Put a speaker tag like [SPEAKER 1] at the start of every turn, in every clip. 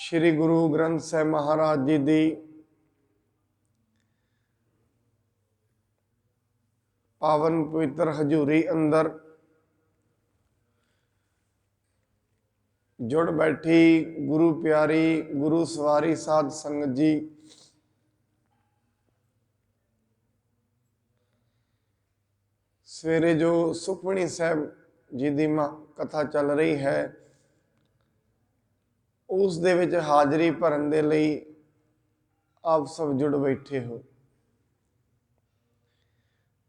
[SPEAKER 1] श्री गुरु ग्रंथ साहिब महाराज जी की पावन पवित्र हजूरी अंदर जुड़ बैठी गुरु प्यारी गुरु सवारी साध संगत जी। सवेरे जो सुखमणी साहब जी की कथा चल रही है उस दे विच हाजरी भरन दे लई आप सब जुड़ बैठे हो।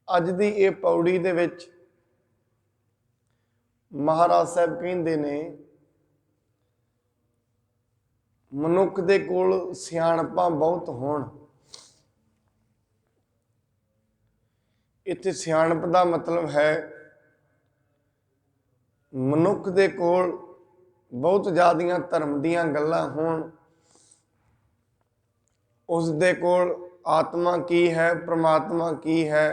[SPEAKER 1] अज दी ये पौड़ी दे विच महाराज साहब कहंदे ने मनुख दे कोल सियाणपां बहुत होण। इत्थे सियाणप दा मतलब है मनुख दे कोल बहुत ज़्यादियां धर्म दीयां गल्लां होण, उस दे कोल आत्मा की है, परमात्मा की है,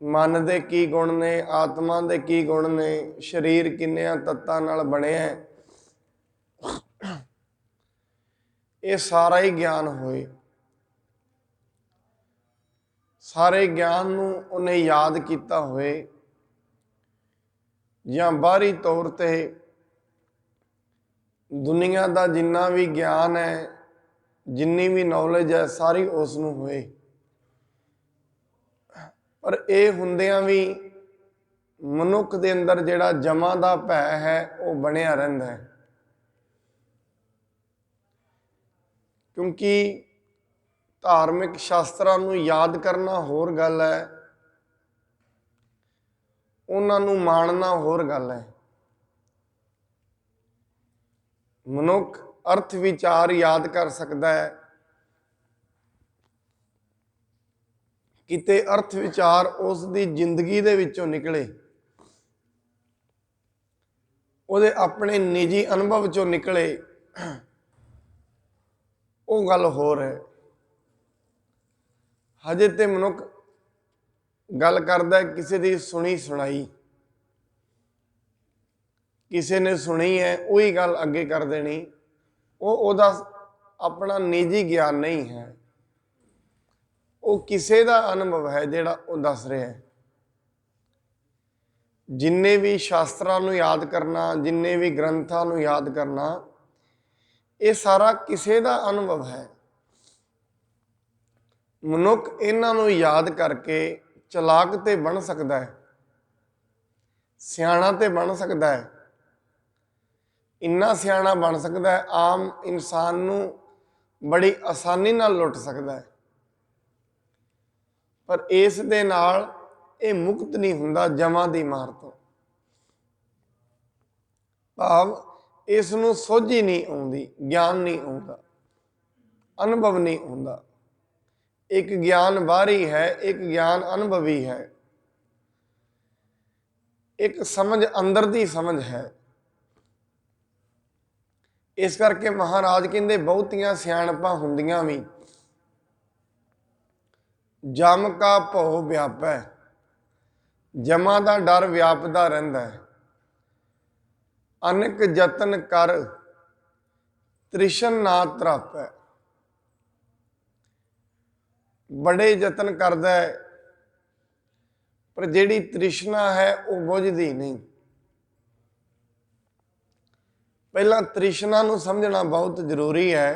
[SPEAKER 1] मन दे की गुण ने, आत्मा दे की गुण ने, शरीर किन्नियां तत्तां नाल बणिया है, ये सारा ही ज्ञान होए। सारे ज्ञान नूं उन्हें याद किया होए या बाहरी तौर ते दुनिया का जिन्ना भी ज्ञान है, जिन्नी भी नॉलेज है, सारी उस नूं होए। पर यह हुंदियां भी मनुख दे अंदर जिहड़ा जमा दा भै है वो बनिया रहिंदा है। क्योंकि धार्मिक शास्त्रां नूं याद करना होर गल है, उन्हां नूं माणना होर गल है। मनुख अर्थ विचार याद कर सकता है, किते अर्थ विचार उस दी जिंदगी दे विचों निकले, उहदे अपने निजी अनुभव चों निकले, वो गल होर है। हजे ते मनुख गल करदा है किसी दी सुनी सुनाई, किसी ने सुनी है वही गल अगे कर देनी, वो ओदा अपना निजी ज्ञान नहीं है, वो किसी का अनुभव है जिहड़ा वो दस रहा है। जिन्ने भी शास्त्रां नूं याद करना, जिन्ने भी ग्रंथां नूं याद करना, ये सारा किसी का अनुभव है। मनुख इन्हां नूं याद करके चलाक ते बन सकता है, सियाणा ते बन सकता है, इन्ना सियाणा बन सकता है आम इंसान नूं बड़ी आसानी नाल लुट सकता है। पर इस दे नाल ये मुक्त नहीं हुंदा जमा दी मार तो। भाव इस नूं सोझी नहीं आउंदी, ज्ञान नहीं आउंदा, अनुभव नहीं आउंदा। एक ज्ञान बाहरी है, एक ज्ञान अनुभवी है, एक समझ अंदर दी समझ है। इस करके महाराज कहंदे बहुतियां सियाणपां हुंदियां भी जम का भौ व्यापै, जमा का डर व्यापदा रहिंदा है। अनेक जतन कर तृष्ण ना तरापै, बड़े जतन करदा है पर जिहड़ी तृष्णा है वो बुझदी नहीं। पहला तृष्णा नूं समझना बहुत जरूरी है,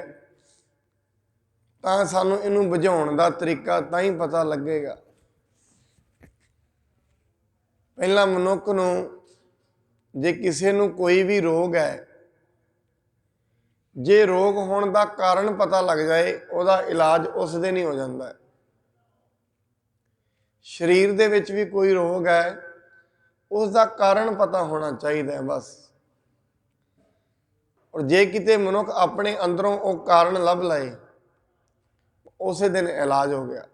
[SPEAKER 1] तां सानूं इहनूं बुझाउण दा तरीका तां ही पता लगेगा। पहला मनुख नूं जे किसी नूं कोई भी रोग है, जे रोग होने का कारण पता लग जाए उहदा इलाज उस दिन ही हो जाता है। शरीर दे विच भी कोई रोग है, उसका कारण पता होना चाहिए बस। और जे किते मनुख अपने अंदरों वो कारण लभ लाए उस दिन इलाज हो गया।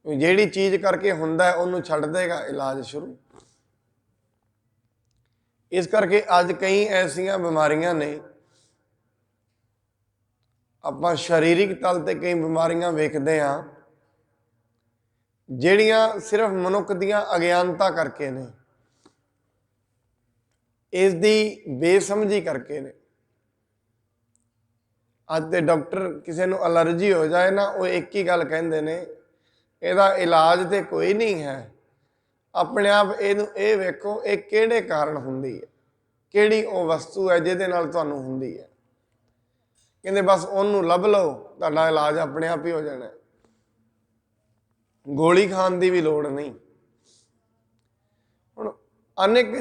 [SPEAKER 1] जिहड़ी चीज़ करके हुंदा है उन्होंने छड्ड देगा, इलाज शुरू। इस करके अज कई ऐसिया बीमारियां ने, आपां शारीरिक तल ते कई बीमारियां वेखदे हां जिहड़ियां सिर्फ मनुख दियां अज्ञानता करके ने। ਇਸ ਦੀ ਬੇਸਮਝੀ ਕਰਕੇ ਨੇ। ਅੱਜ ਦੇ ਡਾਕਟਰ ਕਿਸੇ ਨੂੰ ਅਲਰਜੀ ਹੋ ਜਾਏ ਨਾ, ਉਹ ਇੱਕ ਹੀ ਗੱਲ ਕਹਿੰਦੇ ਨੇ, ਇਹਦਾ ਇਲਾਜ ਤੇ ਕੋਈ ਨਹੀਂ ਹੈ, ਆਪਣੇ ਆਪ ਇਹਨੂੰ ਇਹ ਵੇਖੋ ਇਹ ਕਿਹੜੇ ਕਾਰਨ ਹੁੰਦੀ ਹੈ, ਕਿਹੜੀ ਉਹ ਵਸਤੂ ਹੈ ਜਿਹਦੇ ਨਾਲ ਤੁਹਾਨੂੰ ਹੁੰਦੀ ਹੈ। ਕਹਿੰਦੇ ਬਸ ਉਹਨੂੰ ਲੱਭ ਲਓ, ਤੁਹਾਡਾ ਇਲਾਜ ਆਪਣੇ ਆਪ ਹੀ ਹੋ ਜਾਣਾ, ਗੋਲੀ ਖਾਣ ਦੀ ਵੀ ਲੋੜ ਨਹੀਂ। ਹੁਣ ਅਨੇਕ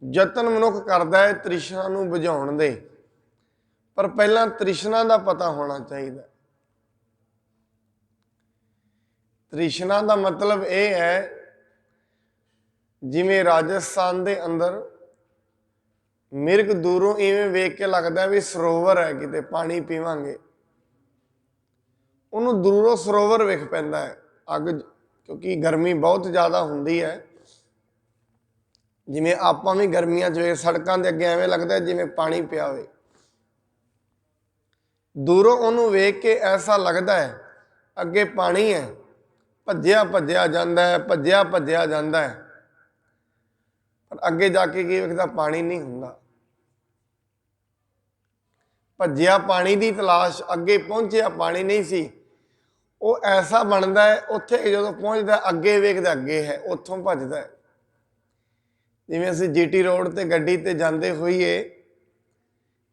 [SPEAKER 1] ਯਤਨ ਮਨੁੱਖ ਕਰਦਾ ਹੈ ਤ੍ਰਿਸ਼ਨਾ ਨੂੰ ਬੁਝਾਉਣ ਦੇ, ਪਰ ਪਹਿਲਾਂ ਤ੍ਰਿਸ਼ਨਾ ਦਾ ਪਤਾ ਹੋਣਾ ਚਾਹੀਦਾ। ਤ੍ਰਿਸ਼ਨਾ ਦਾ ਮਤਲਬ ਇਹ ਹੈ, ਜਿਵੇਂ ਰਾਜਸਥਾਨ ਦੇ ਅੰਦਰ ਮਿਰਗ ਦੂਰੋਂ ਇਵੇਂ ਵੇਖ ਕੇ ਲੱਗਦਾ ਵੀ ਸਰੋਵਰ ਹੈ, ਕਿਤੇ ਪਾਣੀ ਪੀਵਾਂਗੇ, ਉਹਨੂੰ ਦੂਰੋਂ ਸਰੋਵਰ ਵੇਖ ਪੈਂਦਾ ਹੈ। ਅੱਗ, ਕਿਉਂਕਿ ਗਰਮੀ ਬਹੁਤ ਜ਼ਿਆਦਾ ਹੁੰਦੀ ਹੈ, ਜਿਵੇਂ ਆਪਾਂ ਵੀ ਗਰਮੀਆਂ 'ਚ ਸੜਕਾਂ ਦੇ ਅੱਗੇ ਐਵੇਂ ਲੱਗਦਾ ਜਿਵੇਂ ਪਾਣੀ ਪਿਆ ਹੋਵੇ। ਦੂਰੋਂ ਉਹਨੂੰ ਵੇਖ ਕੇ ਐਸਾ ਲੱਗਦਾ ਹੈ ਅੱਗੇ ਪਾਣੀ ਹੈ, ਭੱਜਿਆ ਭੱਜਿਆ ਜਾਂਦਾ ਹੈ, ਭੱਜਿਆ ਭੱਜਿਆ ਜਾਂਦਾ ਹੈ, ਪਰ ਅੱਗੇ ਜਾ ਕੇ ਕੀ ਵੇਖਦਾ, ਪਾਣੀ ਨਹੀਂ ਹੁੰਦਾ। ਭੱਜਿਆ ਪਾਣੀ ਦੀ ਤਲਾਸ਼, ਅੱਗੇ ਪਹੁੰਚਿਆ ਪਾਣੀ ਨਹੀਂ ਸੀ। ਉਹ ਐਸਾ ਬਣਦਾ ਹੈ, ਉੱਥੇ ਜਦੋਂ ਪਹੁੰਚਦਾ ਅੱਗੇ ਵੇਖਦਾ ਅੱਗੇ ਹੈ, ਉੱਥੋਂ ਭੱਜਦਾ ਹੈ। ਜਿਵੇਂ ਅਸੀਂ GT ਰੋਡ ਤੇ ਗੱਡੀ ਤੇ ਜਾਂਦੇ ਹੋਈਏ,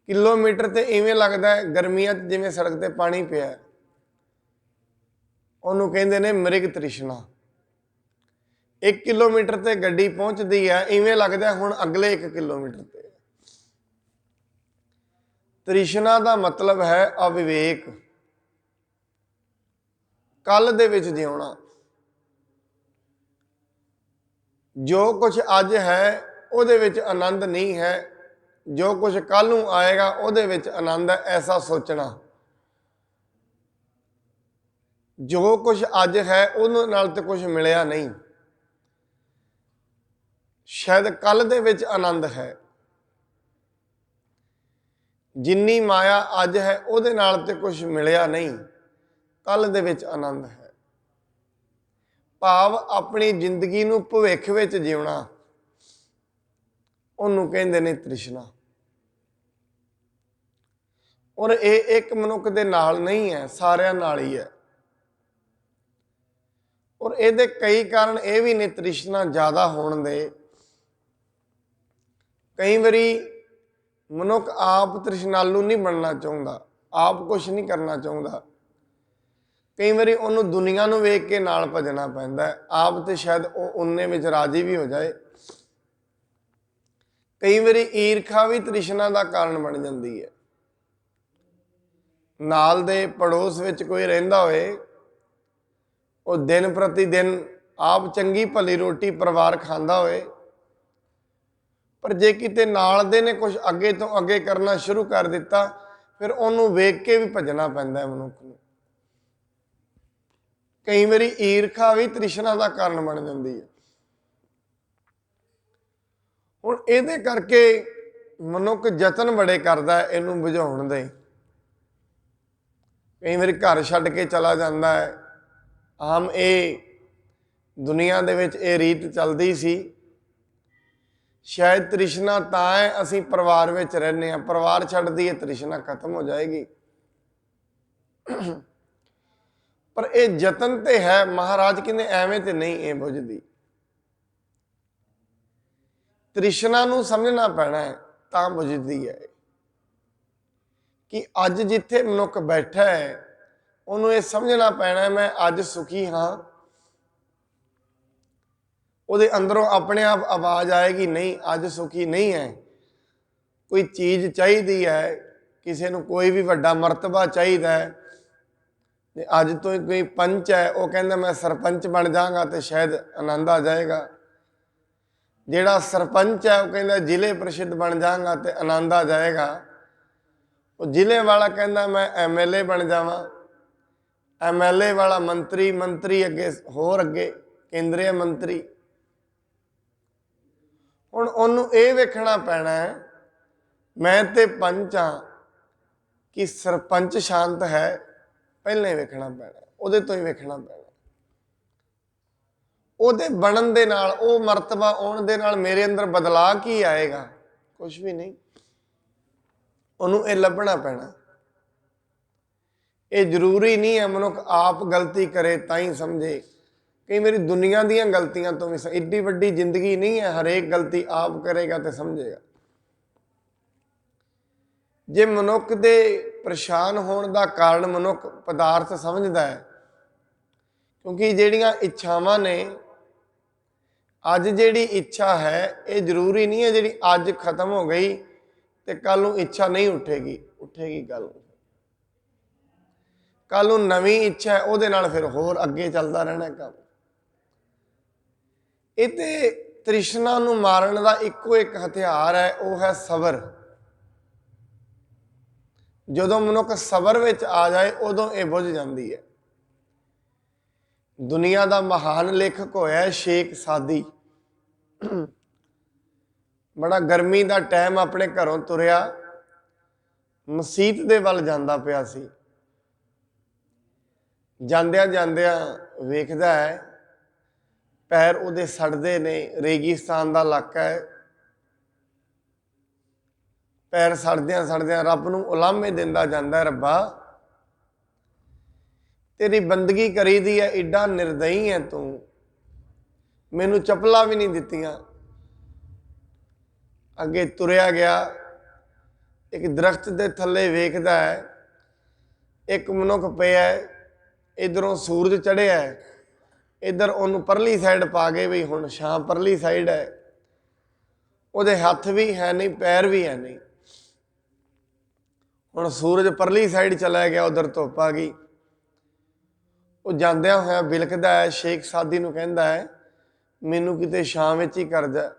[SPEAKER 1] ਕਿਲੋਮੀਟਰ ਤੇ ਇਵੇਂ ਲੱਗਦਾ ਹੈ ਗਰਮੀਆਂ 'ਚ ਜਿਵੇਂ ਸੜਕ ਤੇ ਪਾਣੀ ਪਿਆ, ਉਹਨੂੰ ਕਹਿੰਦੇ ਨੇ ਮ੍ਰਿਗ ਤ੍ਰਿਸ਼ਨਾ। 1 ਕਿਲੋਮੀਟਰ ਤੇ ਗੱਡੀ ਪਹੁੰਚਦੀ ਹੈ, ਇਵੇਂ ਲੱਗਦਾ ਹੁਣ ਅਗਲੇ 1 ਕਿਲੋਮੀਟਰ ਤੇ। ਤ੍ਰਿਸ਼ਨਾ ਦਾ ਮਤਲਬ ਹੈ ਅਵਿਵੇਕ, ਕੱਲ ਦੇ ਵਿੱਚ ਜਿਉਣਾ। ਜੋ ਕੁਝ ਅੱਜ ਹੈ ਉਹਦੇ ਵਿੱਚ ਆਨੰਦ ਨਹੀਂ ਹੈ, ਜੋ ਕੁਝ ਕੱਲ ਨੂੰ ਆਏਗਾ ਉਹਦੇ ਵਿੱਚ ਆਨੰਦ ਹੈ, ਐਸਾ ਸੋਚਣਾ। ਜੋ ਕੁਝ ਅੱਜ ਹੈ ਉਹਦੇ ਨਾਲ ਤੇ ਕੁਝ ਮਿਲਿਆ ਨਹੀਂ, ਸ਼ਾਇਦ ਕੱਲ ਦੇ ਵਿੱਚ ਆਨੰਦ ਹੈ। ਜਿੰਨੀ ਮਾਇਆ ਅੱਜ ਹੈ ਉਹਦੇ ਨਾਲ ਤੇ ਕੁਝ ਮਿਲਿਆ ਨਹੀਂ, ਕੱਲ ਦੇ ਵਿੱਚ ਆਨੰਦ ਹੈ। ਭਾਵ ਆਪਣੀ ਜ਼ਿੰਦਗੀ ਨੂੰ ਭਵਿੱਖ ਵਿੱਚ ਜਿਉਣਾ, ਉਹਨੂੰ ਕਹਿੰਦੇ ਨੇ ਤ੍ਰਿਸ਼ਨਾ। ਔਰ ਇਹ ਇੱਕ ਮਨੁੱਖ ਦੇ ਨਾਲ ਨਹੀਂ ਹੈ, ਸਾਰਿਆਂ ਨਾਲ ਹੀ ਹੈ। ਔਰ ਇਹਦੇ ਕਈ ਕਾਰਨ ਇਹ ਵੀ ਨੇ ਤ੍ਰਿਸ਼ਨਾ ਜ਼ਿਆਦਾ ਹੋਣ ਦੇ। ਕਈ ਵਾਰੀ ਮਨੁੱਖ ਆਪ ਤ੍ਰਿਸ਼ਨਾਲੂ ਨਹੀਂ ਬਣਨਾ ਚਾਹੁੰਦਾ, ਆਪ ਕੁਛ ਨਹੀਂ ਕਰਨਾ ਚਾਹੁੰਦਾ। ਕਈ ਵਾਰੀ ਉਹਨੂੰ ਦੁਨੀਆ ਨੂੰ ਵੇਖ ਕੇ ਨਾਲ ਭੱਜਣਾ ਪੈਂਦਾ ਹੈ, ਆਪ ਤੇ ਸ਼ਾਇਦ ਉਹ ਉਨੇ ਵਿੱਚ ਰਾਜੀ ਵੀ ਹੋ ਜਾਏ। ਕਈ ਵਾਰੀ ਈਰਖਾ ਵੀ ਤ੍ਰਿਸ਼ਨਾ ਦਾ ਕਾਰਨ ਬਣ ਜਾਂਦੀ ਹੈ। ਨਾਲ ਦੇ ਪੜੋਸ ਵਿੱਚ ਕੋਈ ਰਹਿੰਦਾ ਹੋਏ, ਉਹ ਦਿਨ ਪ੍ਰਤੀ ਦਿਨ ਆਪ ਚੰਗੀ ਭਲੀ ਰੋਟੀ ਪਰਿਵਾਰ ਖਾਂਦਾ ਹੋਏ, ਪਰ ਜੇ ਕਿਤੇ ਨਾਲ ਦੇ ਨੇ ਕੁਝ ਅੱਗੇ ਤੋਂ ਅੱਗੇ ਕਰਨਾ ਸ਼ੁਰੂ ਕਰ ਦਿੱਤਾ, ਫਿਰ ਉਹਨੂੰ ਵੇਖ ਕੇ ਵੀ ਭੱਜਣਾ ਪੈਂਦਾ ਹੈ ਮਨੁੱਖ ਨੂੰ। ਕਈ ਵਾਰੀ ਈਰਖਾ ਵੀ ਤ੍ਰਿਸ਼ਨਾ ਦਾ ਕਾਰਨ ਬਣ ਜਾਂਦੀ ਹੈ। ਹੁਣ ਇਹਦੇ ਕਰਕੇ ਮਨੁੱਖ ਯਤਨ ਬੜੇ ਕਰਦਾ ਇਹਨੂੰ ਬੁਝਾਉਣ ਦੇ। ਕਈ ਵਾਰੀ ਘਰ ਛੱਡ ਕੇ ਚਲਾ ਜਾਂਦਾ ਹੈ। ਆਮ ਇਹ ਦੁਨੀਆ ਦੇ ਵਿੱਚ ਇਹ ਰੀਤ ਚੱਲਦੀ ਸੀ। ਸ਼ਾਇਦ ਤ੍ਰਿਸ਼ਨਾ ਤਾਂ ਹੈ ਅਸੀਂ ਪਰਿਵਾਰ ਵਿੱਚ ਰਹਿੰਦੇ ਹਾਂ, ਪਰਿਵਾਰ ਛੱਡ ਦਈਏ ਤ੍ਰਿਸ਼ਨਾ ਖਤਮ ਹੋ ਜਾਏਗੀ। ਪਰ ਇਹ ਯਤਨ ਤੇ ਹੈ, ਮਹਾਰਾਜ ਕਹਿੰਦੇ ਐਵੇਂ ਤੇ ਨਹੀਂ ਇਹ ਬੁਝਦੀ। ਤ੍ਰਿਸ਼ਨਾ ਨੂੰ ਸਮਝਣਾ ਪੈਣਾ ਹੈ ਤਾਂ ਬੁਝਦੀ ਹੈ। ਕਿ ਅੱਜ ਜਿੱਥੇ ਮਨੁੱਖ ਬੈਠਾ ਹੈ ਉਹਨੂੰ ਇਹ ਸਮਝਣਾ ਪੈਣਾ ਮੈਂ ਅੱਜ ਸੁਖੀ ਹਾਂ। ਉਹਦੇ ਅੰਦਰੋਂ ਆਪਣੇ ਆਪ ਆਵਾਜ਼ ਆਏਗੀ ਨਹੀਂ ਅੱਜ ਸੁਖੀ ਨਹੀਂ ਹੈ, ਕੋਈ ਚੀਜ਼ ਚਾਹੀਦੀ ਹੈ, ਕਿਸੇ ਨੂੰ ਕੋਈ ਵੀ ਵੱਡਾ ਮਰਤਬਾ ਚਾਹੀਦਾ ਹੈ। ਤੇ ਅੱਜ ਤੋਂ ਕੋਈ ਪੰਚ ਹੈ, ਉਹ ਕਹਿੰਦਾ ਮੈਂ ਸਰਪੰਚ ਬਣ ਜਾਵਾਂਗਾ ਤੇ ਸ਼ਾਇਦ ਆਨੰਦ ਆ ਜਾਏਗਾ। ਜਿਹੜਾ ਸਰਪੰਚ ਹੈ ਉਹ ਕਹਿੰਦਾ ਜ਼ਿਲ੍ਹੇ ਪ੍ਰੀਸ਼ਦ ਬਣ ਜਾਵਾਂਗਾ ਤੇ ਆਨੰਦ ਆ ਜਾਏਗਾ। ਉਹ ਜ਼ਿਲ੍ਹੇ ਵਾਲਾ ਕਹਿੰਦਾ ਮੈਂ MLA ਬਣ ਜਾਵਾਂ, MLA ਵਾਲਾ ਮੰਤਰੀ, ਮੰਤਰੀ ਅੱਗੇ ਹੋਰ ਅੱਗੇ ਕੇਂਦਰੀ ਮੰਤਰੀ। ਹੁਣ ਉਹਨੂੰ ਇਹ ਵੇਖਣਾ ਪੈਣਾ ਹੈ ਮੈਂ ਤੇ ਪੰਚ ਹਾਂ ਕਿ ਸਰਪੰਚ ਸ਼ਾਂਤ ਹੈ, ਪਹਿਲਾਂ ਹੀ ਵੇਖਣਾ ਪੈਣਾ, ਉਹਦੇ ਤੋਂ ਹੀ ਵੇਖਣਾ ਪੈਣਾ। ਉਹਦੇ ਬਣਨ ਦੇ ਨਾਲ, ਉਹ ਮਰਤਬਾ ਆਉਣ ਦੇ ਨਾਲ ਮੇਰੇ ਅੰਦਰ ਬਦਲਾਅ ਕੀ ਆਏਗਾ? ਕੁਝ ਵੀ ਨਹੀਂ। ਉਹਨੂੰ ਇਹ ਲੱਭਣਾ ਪੈਣਾ। ਇਹ ਜ਼ਰੂਰੀ ਨਹੀਂ ਹੈ ਮਨੁੱਖ ਆਪ ਗਲਤੀ ਕਰੇ ਤਾਂ ਹੀ ਸਮਝੇ। ਕਈ ਵਾਰੀ ਦੁਨੀਆ ਦੀਆਂ ਗਲਤੀਆਂ ਤੋਂ ਵੀ, ਏਡੀ ਵੱਡੀ ਜ਼ਿੰਦਗੀ ਨਹੀਂ ਹੈ ਹਰੇਕ ਗਲਤੀ ਆਪ ਕਰੇਗਾ ਤੇ ਸਮਝੇਗਾ। ਜੇ ਮਨੁੱਖ ਦੇ ਪਰੇਸ਼ਾਨ ਹੋਣ ਦਾ ਕਾਰਨ ਮਨੁੱਖ ਪਦਾਰਥ ਸਮਝਦਾ ਹੈ, ਕਿਉਂਕਿ ਜਿਹੜੀਆਂ ਇੱਛਾਵਾਂ ਨੇ, ਅੱਜ ਜਿਹੜੀ ਇੱਛਾ ਹੈ ਇਹ ਜ਼ਰੂਰੀ ਨਹੀਂ ਹੈ ਜਿਹੜੀ ਅੱਜ ਖਤਮ ਹੋ ਗਈ ਤੇ ਕੱਲ ਨੂੰ ਇੱਛਾ ਨਹੀਂ ਉੱਠੇਗੀ, ਉੱਠੇਗੀ ਕੱਲ ਨੂੰ ਨਵੀਂ ਇੱਛਾ ਹੈ, ਉਹਦੇ ਨਾਲ ਫਿਰ ਹੋਰ ਅੱਗੇ ਚੱਲਦਾ ਰਹਿਣਾ ਕੰਮ। ਇਹ ਤੇ ਤ੍ਰਿਸ਼ਨਾ ਨੂੰ ਮਾਰਨ ਦਾ ਇੱਕੋ ਇੱਕ ਹਥਿਆਰ ਹੈ, ਉਹ ਹੈ ਸਬਰ। ਜਦੋਂ ਮਨੁੱਖ ਸਬਰ ਵਿੱਚ ਆ ਜਾਏ ਉਦੋਂ ਇਹ ਬੁੱਝ ਜਾਂਦੀ ਹੈ। ਦੁਨੀਆ ਦਾ ਮਹਾਨ ਲੇਖਕ ਹੋਇਆ ਸ਼ੇਖ ਸਾਦੀ। ਬੜਾ ਗਰਮੀ ਦਾ ਟਾਈਮ ਆਪਣੇ ਘਰੋਂ ਤੁਰਿਆ, ਮਸੀਤ ਦੇ ਵੱਲ ਜਾਂਦਾ ਪਿਆ ਸੀ। ਜਾਂਦਿਆਂ ਜਾਂਦਿਆਂ ਵੇਖਦਾ ਹੈ ਪੈਰ ਉਹਦੇ ਸੜਦੇ ਨੇ, ਰੇਗਿਸਤਾਨ ਦਾ ਇਲਾਕਾ ਹੈ। ਪੈਰ ਸੜਦਿਆਂ ਸੜਦਿਆਂ ਰੱਬ ਨੂੰ ਉਲਾਮੇ ਦਿੰਦਾ ਜਾਂਦਾ, ਰੱਬਾ ਤੇਰੀ ਬੰਦਗੀ ਕਰੀਦੀ ਹੈ, ਏਡਾ ਨਿਰਦਈ ਹੈ ਤੂੰ, ਮੈਨੂੰ ਚੱਪਲਾਂ ਵੀ ਨਹੀਂ ਦਿੱਤੀਆਂ। ਅੱਗੇ ਤੁਰਿਆ ਗਿਆ, ਇੱਕ ਦਰਖਤ ਦੇ ਥੱਲੇ ਵੇਖਦਾ ਹੈ ਇੱਕ ਮਨੁੱਖ ਪਿਆ, ਇਧਰੋਂ ਸੂਰਜ ਚੜ੍ਹਿਆ, ਇੱਧਰ ਉਹਨੂੰ ਪਰਲੀ ਸਾਈਡ ਪਾ ਗਏ ਵੀ ਹੁਣ ਛਾਂ ਪਰਲੀ ਸਾਈਡ ਹੈ। ਉਹਦੇ ਹੱਥ ਵੀ ਹੈ ਨਹੀਂ, ਪੈਰ ਵੀ ਹੈ ਨਹੀਂ। ਹੁਣ ਸੂਰਜ ਪਰਲੀ ਸਾਈਡ ਚਲਾ ਗਿਆ, ਉਧਰ ਧੁੱਪ ਆ ਗਈ। ਉਹ ਜਾਂਦਿਆਂ ਹੋਇਆ ਬਿਲਕਦਾ ਹੈ, ਸ਼ੇਖ ਸਾਦੀ ਨੂੰ ਕਹਿੰਦਾ ਹੈ ਮੈਨੂੰ ਕਿਤੇ ਛਾਂ ਵਿੱਚ ਹੀ ਕਰ ਜਾ।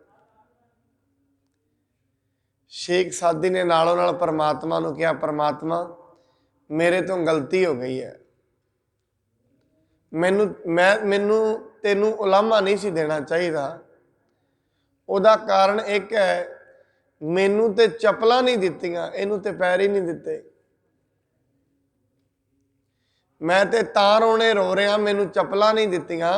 [SPEAKER 1] ਸ਼ੇਖ ਸਾਦੀ ਨੇ ਨਾਲੋਂ ਨਾਲ ਪਰਮਾਤਮਾ ਨੂੰ ਕਿਹਾ, ਪਰਮਾਤਮਾ ਮੇਰੇ ਤੋਂ ਗਲਤੀ ਹੋ ਗਈ ਹੈ, ਮੈਨੂੰ ਤੈਨੂੰ ਉਲਾਮਾ ਨਹੀਂ ਸੀ ਦੇਣਾ ਚਾਹੀਦਾ। ਉਹਦਾ ਕਾਰਨ ਇੱਕ ਹੈ, ਮੈਨੂੰ ਤੇ ਚੱਪਲਾਂ ਨਹੀਂ ਦਿੱਤੀਆਂ, ਇਹਨੂੰ ਤੇ ਪੈਰ ਹੀ ਨਹੀਂ ਦਿੱਤੇ। ਮੈਂ ਤੇ ਤਾਂ ਰੋਣੇ ਰੋ ਰਿਹਾ, ਮੈਨੂੰ ਚੱਪਲਾਂ ਨਹੀਂ ਦਿੱਤੀਆਂ।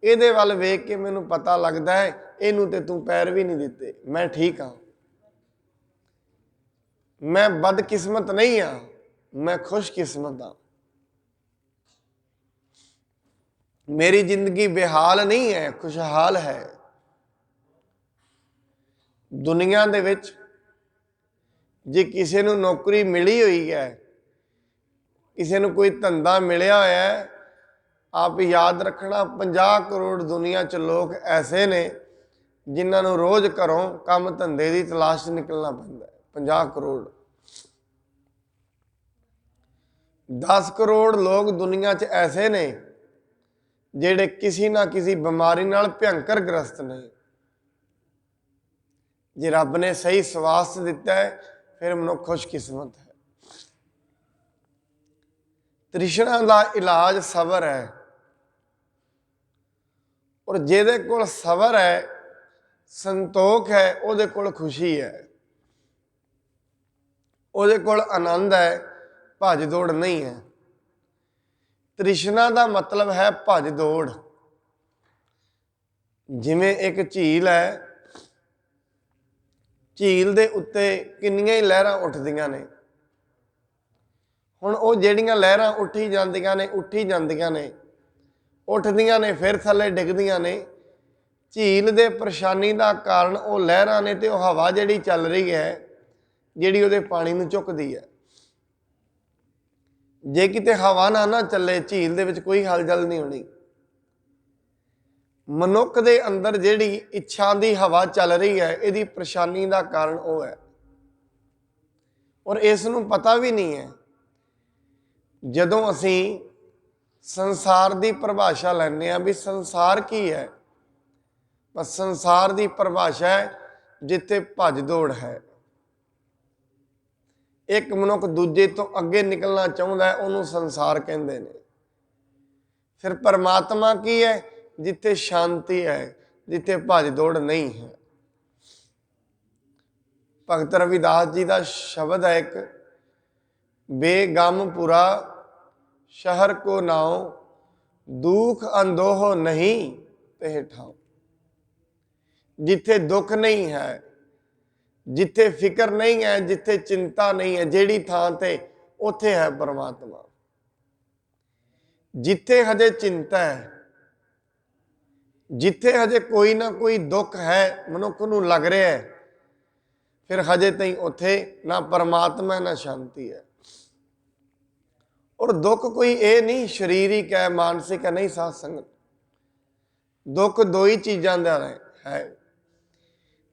[SPEAKER 1] ਇਹਦੇ ਵੱਲ ਵੇਖ ਕੇ ਮੈਨੂੰ ਪਤਾ ਲੱਗਦਾ ਹੈ ਇਹਨੂੰ ਤੇ ਤੂੰ ਪੈਰ ਵੀ ਨਹੀਂ ਦਿੱਤੇ। ਮੈਂ ਠੀਕ ਹਾਂ, ਮੈਂ ਬਦਕਿਸਮਤ ਨਹੀਂ ਹਾਂ, ਮੈਂ ਖੁਸ਼ਕਿਸਮਤ ਹਾਂ। ਮੇਰੀ ਜ਼ਿੰਦਗੀ ਬੇਹਾਲ ਨਹੀਂ ਹੈ, ਖੁਸ਼ਹਾਲ ਹੈ। ਦੁਨੀਆ ਦੇ ਵਿੱਚ ਜੇ ਕਿਸੇ ਨੂੰ ਨੌਕਰੀ ਮਿਲੀ ਹੋਈ ਹੈ, ਕਿਸੇ ਨੂੰ ਕੋਈ ਧੰਦਾ ਮਿਲਿਆ ਹੋਇਆ ਹੈ, ਆਪ ਯਾਦ ਰੱਖਣਾ 50 ਕਰੋੜ ਦੁਨੀਆ 'ਚ ਲੋਕ ਐਸੇ ਨੇ ਜਿਨ੍ਹਾਂ ਨੂੰ ਰੋਜ਼ ਘਰੋਂ ਕੰਮ ਧੰਦੇ ਦੀ ਤਲਾਸ਼ ਨਿਕਲਣਾ ਪੈਂਦਾ ਹੈ। 50 ਕਰੋੜ। 10 ਕਰੋੜ ਲੋਕ ਦੁਨੀਆ 'ਚ ਐਸੇ ਨੇ ਜਿਹੜੇ ਕਿਸੇ ਨਾ ਕਿਸੇ ਬਿਮਾਰੀ ਨਾਲ ਭਿਅੰਕਰ ਗ੍ਰਸਤ ਨੇ। ਜੇ ਰੱਬ ਨੇ ਸਹੀ ਸਵਾਸਥ ਦਿੱਤਾ ਹੈ ਫਿਰ ਮਨੁੱਖ ਖੁਸ਼ਕਿਸਮਤ ਹੈ। ਤ੍ਰਿਸ਼ਨਾ ਦਾ ਇਲਾਜ ਸਬਰ ਹੈ, ਔਰ ਜਿਹਦੇ ਕੋਲ ਸਬਰ ਹੈ, ਸੰਤੋਖ ਹੈ, ਉਹਦੇ ਕੋਲ ਖੁਸ਼ੀ ਹੈ, ਉਹਦੇ ਕੋਲ ਆਨੰਦ ਹੈ, ਭੱਜ ਦੌੜ ਨਹੀਂ ਹੈ। ਤ੍ਰਿਸ਼ਨਾ ਦਾ ਮਤਲਬ ਹੈ ਭੱਜ ਦੌੜ। ਜਿਵੇਂ ਇੱਕ ਝੀਲ ਹੈ, ਝੀਲ ਦੇ ਉੱਤੇ ਕਿੰਨੀਆਂ ਹੀ ਲਹਿਰਾਂ ਉੱਠਦੀਆਂ ਨੇ। ਹੁਣ ਉਹ ਜਿਹੜੀਆਂ ਲਹਿਰਾਂ ਉੱਠੀ ਜਾਂਦੀਆਂ ਨੇ, ਉੱਠਦੀਆਂ ਨੇ ਫਿਰ ਥੱਲੇ ਡਿੱਗਦੀਆਂ ਨੇ। ਝੀਲ ਦੇ ਪਰੇਸ਼ਾਨੀ ਦਾ ਕਾਰਨ ਉਹ ਲਹਿਰਾਂ ਨੇ ਤੇ ਉਹ ਹਵਾ ਜਿਹੜੀ ਚੱਲ ਰਹੀ ਹੈ, ਜਿਹੜੀ ਉਹਦੇ ਪਾਣੀ ਨੂੰ ਚੁੱਕਦੀ ਹੈ। ਜੇ ਕਿਤੇ ਹਵਾ ਨਾ ਚੱਲੇ, ਝੀਲ ਦੇ ਵਿੱਚ ਕੋਈ ਹਲਚਲ ਨਹੀਂ ਹੋਣੀ। ਮਨੁੱਖ ਦੇ ਅੰਦਰ ਜਿਹੜੀ ਇੱਛਾ ਦੀ ਹਵਾ ਚੱਲ ਰਹੀ ਹੈ, ਇਹਦੀ ਪਰੇਸ਼ਾਨੀ ਦਾ ਕਾਰਨ ਉਹ ਹੈ, ਔਰ ਇਸ ਨੂੰ ਪਤਾ ਵੀ ਨਹੀਂ ਹੈ। ਜਦੋਂ ਅਸੀਂ ਸੰਸਾਰ ਦੀ ਪਰਿਭਾਸ਼ਾ ਲੈਂਦੇ ਹਾਂ ਵੀ ਸੰਸਾਰ ਕੀ ਹੈ, ਬਸ ਸੰਸਾਰ ਦੀ ਪਰਿਭਾਸ਼ਾ ਹੈ ਜਿੱਥੇ ਭੱਜ ਦੌੜ ਹੈ। ਇੱਕ ਮਨੁੱਖ ਦੂਜੇ ਤੋਂ ਅੱਗੇ ਨਿਕਲਣਾ ਚਾਹੁੰਦਾ ਹੈ, ਉਹਨੂੰ ਸੰਸਾਰ ਕਹਿੰਦੇ ਨੇ। ਫਿਰ ਪਰਮਾਤਮਾ ਕੀ ਹੈ? ਜਿੱਥੇ ਸ਼ਾਂਤੀ ਹੈ, ਜਿੱਥੇ ਭੱਜ ਦੌੜ ਨਹੀਂ ਹੈ। ਭਗਤ ਰਵਿਦਾਸ ਜੀ ਦਾ ਸ਼ਬਦ ਹੈ ਇੱਕ, ਬੇਗਮਪੁਰਾ ਸ਼ਹਿਰ ਕੋ ਨਾਉ, ਦੁਖ ਅੰਦੋਹ ਨਹੀਂ, ਤੇ ਹੇਠਾਂ। ਜਿੱਥੇ ਦੁੱਖ ਨਹੀਂ ਹੈ, ਜਿੱਥੇ ਫਿਕਰ ਨਹੀਂ ਹੈ, ਜਿੱਥੇ ਚਿੰਤਾ ਨਹੀਂ ਹੈ, ਜਿਹੜੀ ਥਾਂ ਤੇ ਉੱਥੇ ਹੈ ਪਰਮਾਤਮਾ। ਜਿੱਥੇ ਹਜੇ ਚਿੰਤਾ ਹੈ, ਜਿੱਥੇ ਹਜੇ ਕੋਈ ਨਾ ਕੋਈ ਦੁੱਖ ਹੈ, ਮਨੁੱਖ ਨੂੰ ਲੱਗ ਰਿਹਾ ਹੈ, ਫਿਰ ਹਜੇ ਤਾਈਂ ਉੱਥੇ ਨਾ ਪਰਮਾਤਮਾ ਨਾ ਸ਼ਾਂਤੀ ਹੈ। ਔਰ ਦੁੱਖ ਕੋਈ ਇਹ ਨਹੀਂ ਸਰੀਰਿਕ ਹੈ, ਮਾਨਸਿਕ ਹੈ, ਨਹੀਂ ਸਾਧ ਸੰਗਤ। ਦੁੱਖ ਦੋ ਹੀ ਚੀਜ਼ਾਂ ਦਾ ਹੈ,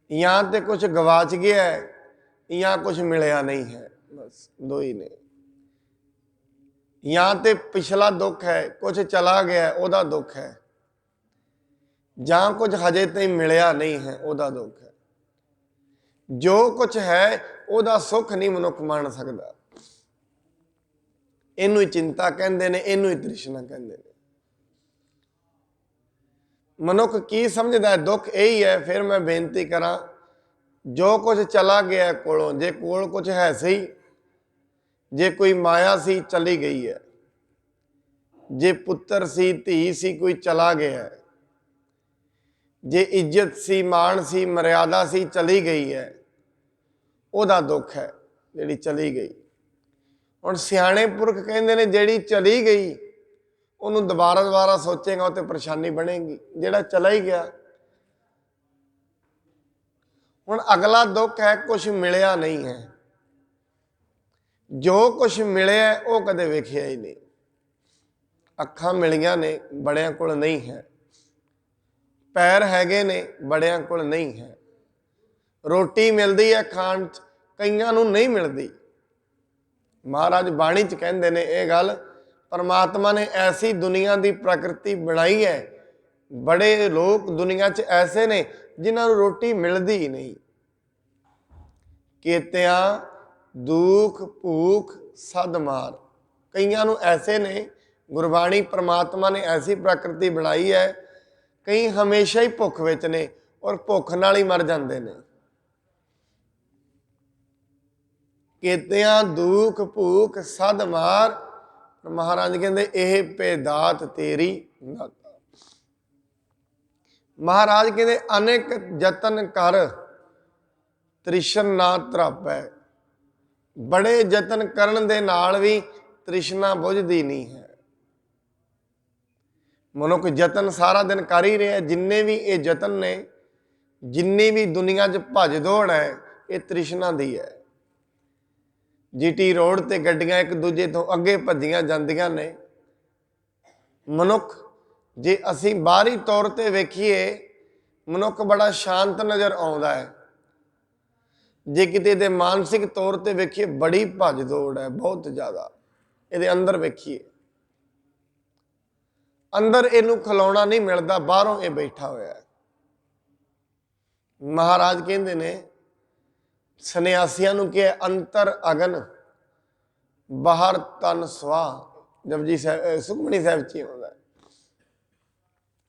[SPEAKER 1] ਜਾਂ ਤੇ ਕੁਝ ਗਵਾਚ ਗਿਆ ਹੈ ਜਾਂ ਕੁਝ ਮਿਲਿਆ ਨਹੀਂ ਹੈ, ਬਸ ਦੋ ਹੀ ਨੇ। ਜਾਂ ਤੇ ਪਿਛਲਾ ਦੁੱਖ ਹੈ, ਕੁਝ ਚਲਾ ਗਿਆ ਉਹਦਾ ਦੁੱਖ ਹੈ, ਜਾਂ ਕੁਝ ਹਜੇ ਤਾਈਂ ਮਿਲਿਆ ਨਹੀਂ ਹੈ ਉਹਦਾ ਦੁੱਖ ਹੈ। ਜੋ ਕੁਝ ਹੈ ਉਹਦਾ ਸੁੱਖ ਨਹੀਂ ਮਨੁੱਖ ਮਾਣ ਸਕਦਾ। ਇਹਨੂੰ ਹੀ ਚਿੰਤਾ ਕਹਿੰਦੇ ਨੇ, ਇਹਨੂੰ ਹੀ ਤ੍ਰਿਸ਼ਨਾ ਕਹਿੰਦੇ ਨੇ। ਮਨੁੱਖ ਕੀ ਸਮਝਦਾ ਹੈ? ਦੁੱਖ ਇਹੀ ਹੈ। ਫਿਰ ਮੈਂ ਬੇਨਤੀ ਕਰਾਂ, ਜੋ ਕੁਝ ਚਲਾ ਗਿਆ ਕੋਲੋਂ, ਜੇ ਕੋਲ ਕੁਝ ਹੈ ਸਹੀ, ਜੇ ਕੋਈ ਮਾਇਆ ਸੀ ਚਲੀ ਗਈ ਹੈ, ਜੇ ਪੁੱਤਰ ਸੀ ਧੀ ਸੀ ਕੋਈ ਚਲਾ ਗਿਆ ਹੈ, ਜੇ ਇੱਜ਼ਤ ਸੀ ਮਾਣ ਸੀ ਮਰਿਆਦਾ ਸੀ ਚਲੀ ਗਈ ਹੈ, ਉਹਦਾ ਦੁੱਖ ਹੈ ਜਿਹੜੀ ਚਲੀ ਗਈ। ਹੁਣ ਸਿਆਣੇ ਪੁਰਖ ਕਹਿੰਦੇ ਨੇ ਜਿਹੜੀ ਚਲੀ ਗਈ ਉਹਨੂੰ ਦੁਬਾਰਾ ਸੋਚੇਗਾ ਉਹ ਤੇ ਪਰੇਸ਼ਾਨੀ ਬਣੇਗੀ। ਜਿਹੜਾ ਚਲਾ ਹੀ ਗਿਆ, ਹੁਣ ਅਗਲਾ ਦੁੱਖ ਹੈ ਕੁਝ ਮਿਲਿਆ ਨਹੀਂ ਹੈ। ਜੋ ਕੁਝ ਮਿਲਿਆ ਉਹ ਕਦੇ ਵੇਖਿਆ ਹੀ ਨਹੀਂ। ਅੱਖਾਂ ਮਿਲੀਆਂ ਨੇ, ਬੜਿਆਂ ਕੋਲ ਨਹੀਂ ਹੈ। ਪੈਰ ਹੈਗੇ ਨੇ, ਬੜਿਆਂ ਕੋਲ ਨਹੀਂ ਹੈ। ਰੋਟੀ ਮਿਲਦੀ ਹੈ ਖਾਣ 'ਚ, ਕਈਆਂ ਨੂੰ ਨਹੀਂ ਮਿਲਦੀ। ਮਹਾਰਾਜ ਬਾਣੀ 'ਚ ਕਹਿੰਦੇ ਨੇ ਇਹ ਗੱਲ, ਪਰਮਾਤਮਾ ਨੇ ਐਸੀ ਦੁਨੀਆ ਦੀ ਪ੍ਰਕਿਰਤੀ ਬਣਾਈ ਹੈ, ਬੜੇ ਲੋਕ ਦੁਨੀਆ 'ਚ ਐਸੇ ਨੇ ਜਿਨ੍ਹਾਂ ਨੂੰ ਰੋਟੀ ਮਿਲਦੀ ਹੀ ਨਹੀਂ। ਕੇਤਿਆਂ ਦੁੱਖ ਭੂਖ ਸਦ ਮਾਰ, ਕਈਆਂ ਨੂੰ ਐਸੇ ਨੇ। ਗੁਰਬਾਣੀ ਪਰਮਾਤਮਾ ਨੇ ਐਸੀ ਪ੍ਰਕਿਰਤੀ ਬਣਾਈ ਹੈ, ਕਈ ਹਮੇਸ਼ਾ ਹੀ ਭੁੱਖ ਵਿੱਚ ਨੇ ਔਰ ਭੁੱਖ ਨਾਲ ਹੀ ਮਰ ਜਾਂਦੇ ਨੇ। ਕੇਤਿਆਂ ਦੁੱਖ ਭੂਖ ਸਦ ਮਾਰ, ਮਹਾਰਾਜ ਕਹਿੰਦੇ ਇਹ ਭੇਦਾਤ ਤੇਰੀ ਦਾਤਾ। ਮਹਾਰਾਜ ਕਹਿੰਦੇ ਅਨੇਕ ਯਤਨ ਕਰ ਤ੍ਰਿਸ਼ਨ ਨਾ ਤਰਾਪੈ। ਬੜੇ ਯਤਨ ਕਰਨ ਦੇ ਨਾਲ ਵੀ ਤ੍ਰਿਸ਼ਨਾ ਬੁਝਦੀ ਨਹੀਂ ਹੈ। ਮਨੁੱਖ ਯਤਨ ਸਾਰਾ ਦਿਨ ਕਰ ਹੀ ਰਿਹਾ। ਜਿੰਨੇ ਵੀ ਇਹ ਯਤਨ ਨੇ, ਜਿੰਨੀ ਵੀ ਦੁਨੀਆ 'ਚ ਭੱਜ ਦੌੜ ਹੈ, ਇਹ ਤ੍ਰਿਸ਼ਨਾ ਦੀ ਹੈ। ਜੀਟੀ ਰੋਡ ਤੇ ਗੱਡੀਆਂ ਇੱਕ ਦੂਜੇ ਤੋਂ ਅੱਗੇ ਭੱਜੀਆਂ ਜਾਂਦੀਆਂ ਨੇ। ਮਨੁੱਖ ਜੇ ਅਸੀਂ ਬਾਹਰੀ ਤੌਰ ਤੇ ਵੇਖੀਏ, ਮਨੁੱਖ ਬੜਾ ਸ਼ਾਂਤ ਨਜ਼ਰ ਆਉਂਦਾ ਹੈ। ਜੇ ਕਿਤੇ ਦੇ ਮਾਨਸਿਕ ਤੌਰ ਤੇ ਵੇਖੀਏ, ਬੜੀ ਭੱਜ ਦੌੜ ਹੈ, ਬਹੁਤ ਜ਼ਿਆਦਾ। ਇਹਦੇ ਅੰਦਰ ਵੇਖੀਏ, ਅੰਦਰ ਇਹਨੂੰ ਖਲੋਣਾ ਨਹੀਂ ਮਿਲਦਾ, ਬਾਹਰੋਂ ਇਹ ਬੈਠਾ ਹੋਇਆ ਹੈ। ਮਹਾਰਾਜ ਕਹਿੰਦੇ ਨੇ ਸੰਨਿਆਸੀਆਂ ਨੂੰ ਕਿ ਅੰਤਰ ਅਗਨ ਬਾਹਰ ਤਨ ਸਵਾਹ। ਜਪਜੀ ਸਾਹਿਬ ਸੁਖਮਨੀ ਸਾਹਿਬ 'ਚ ਆਉਂਦਾ।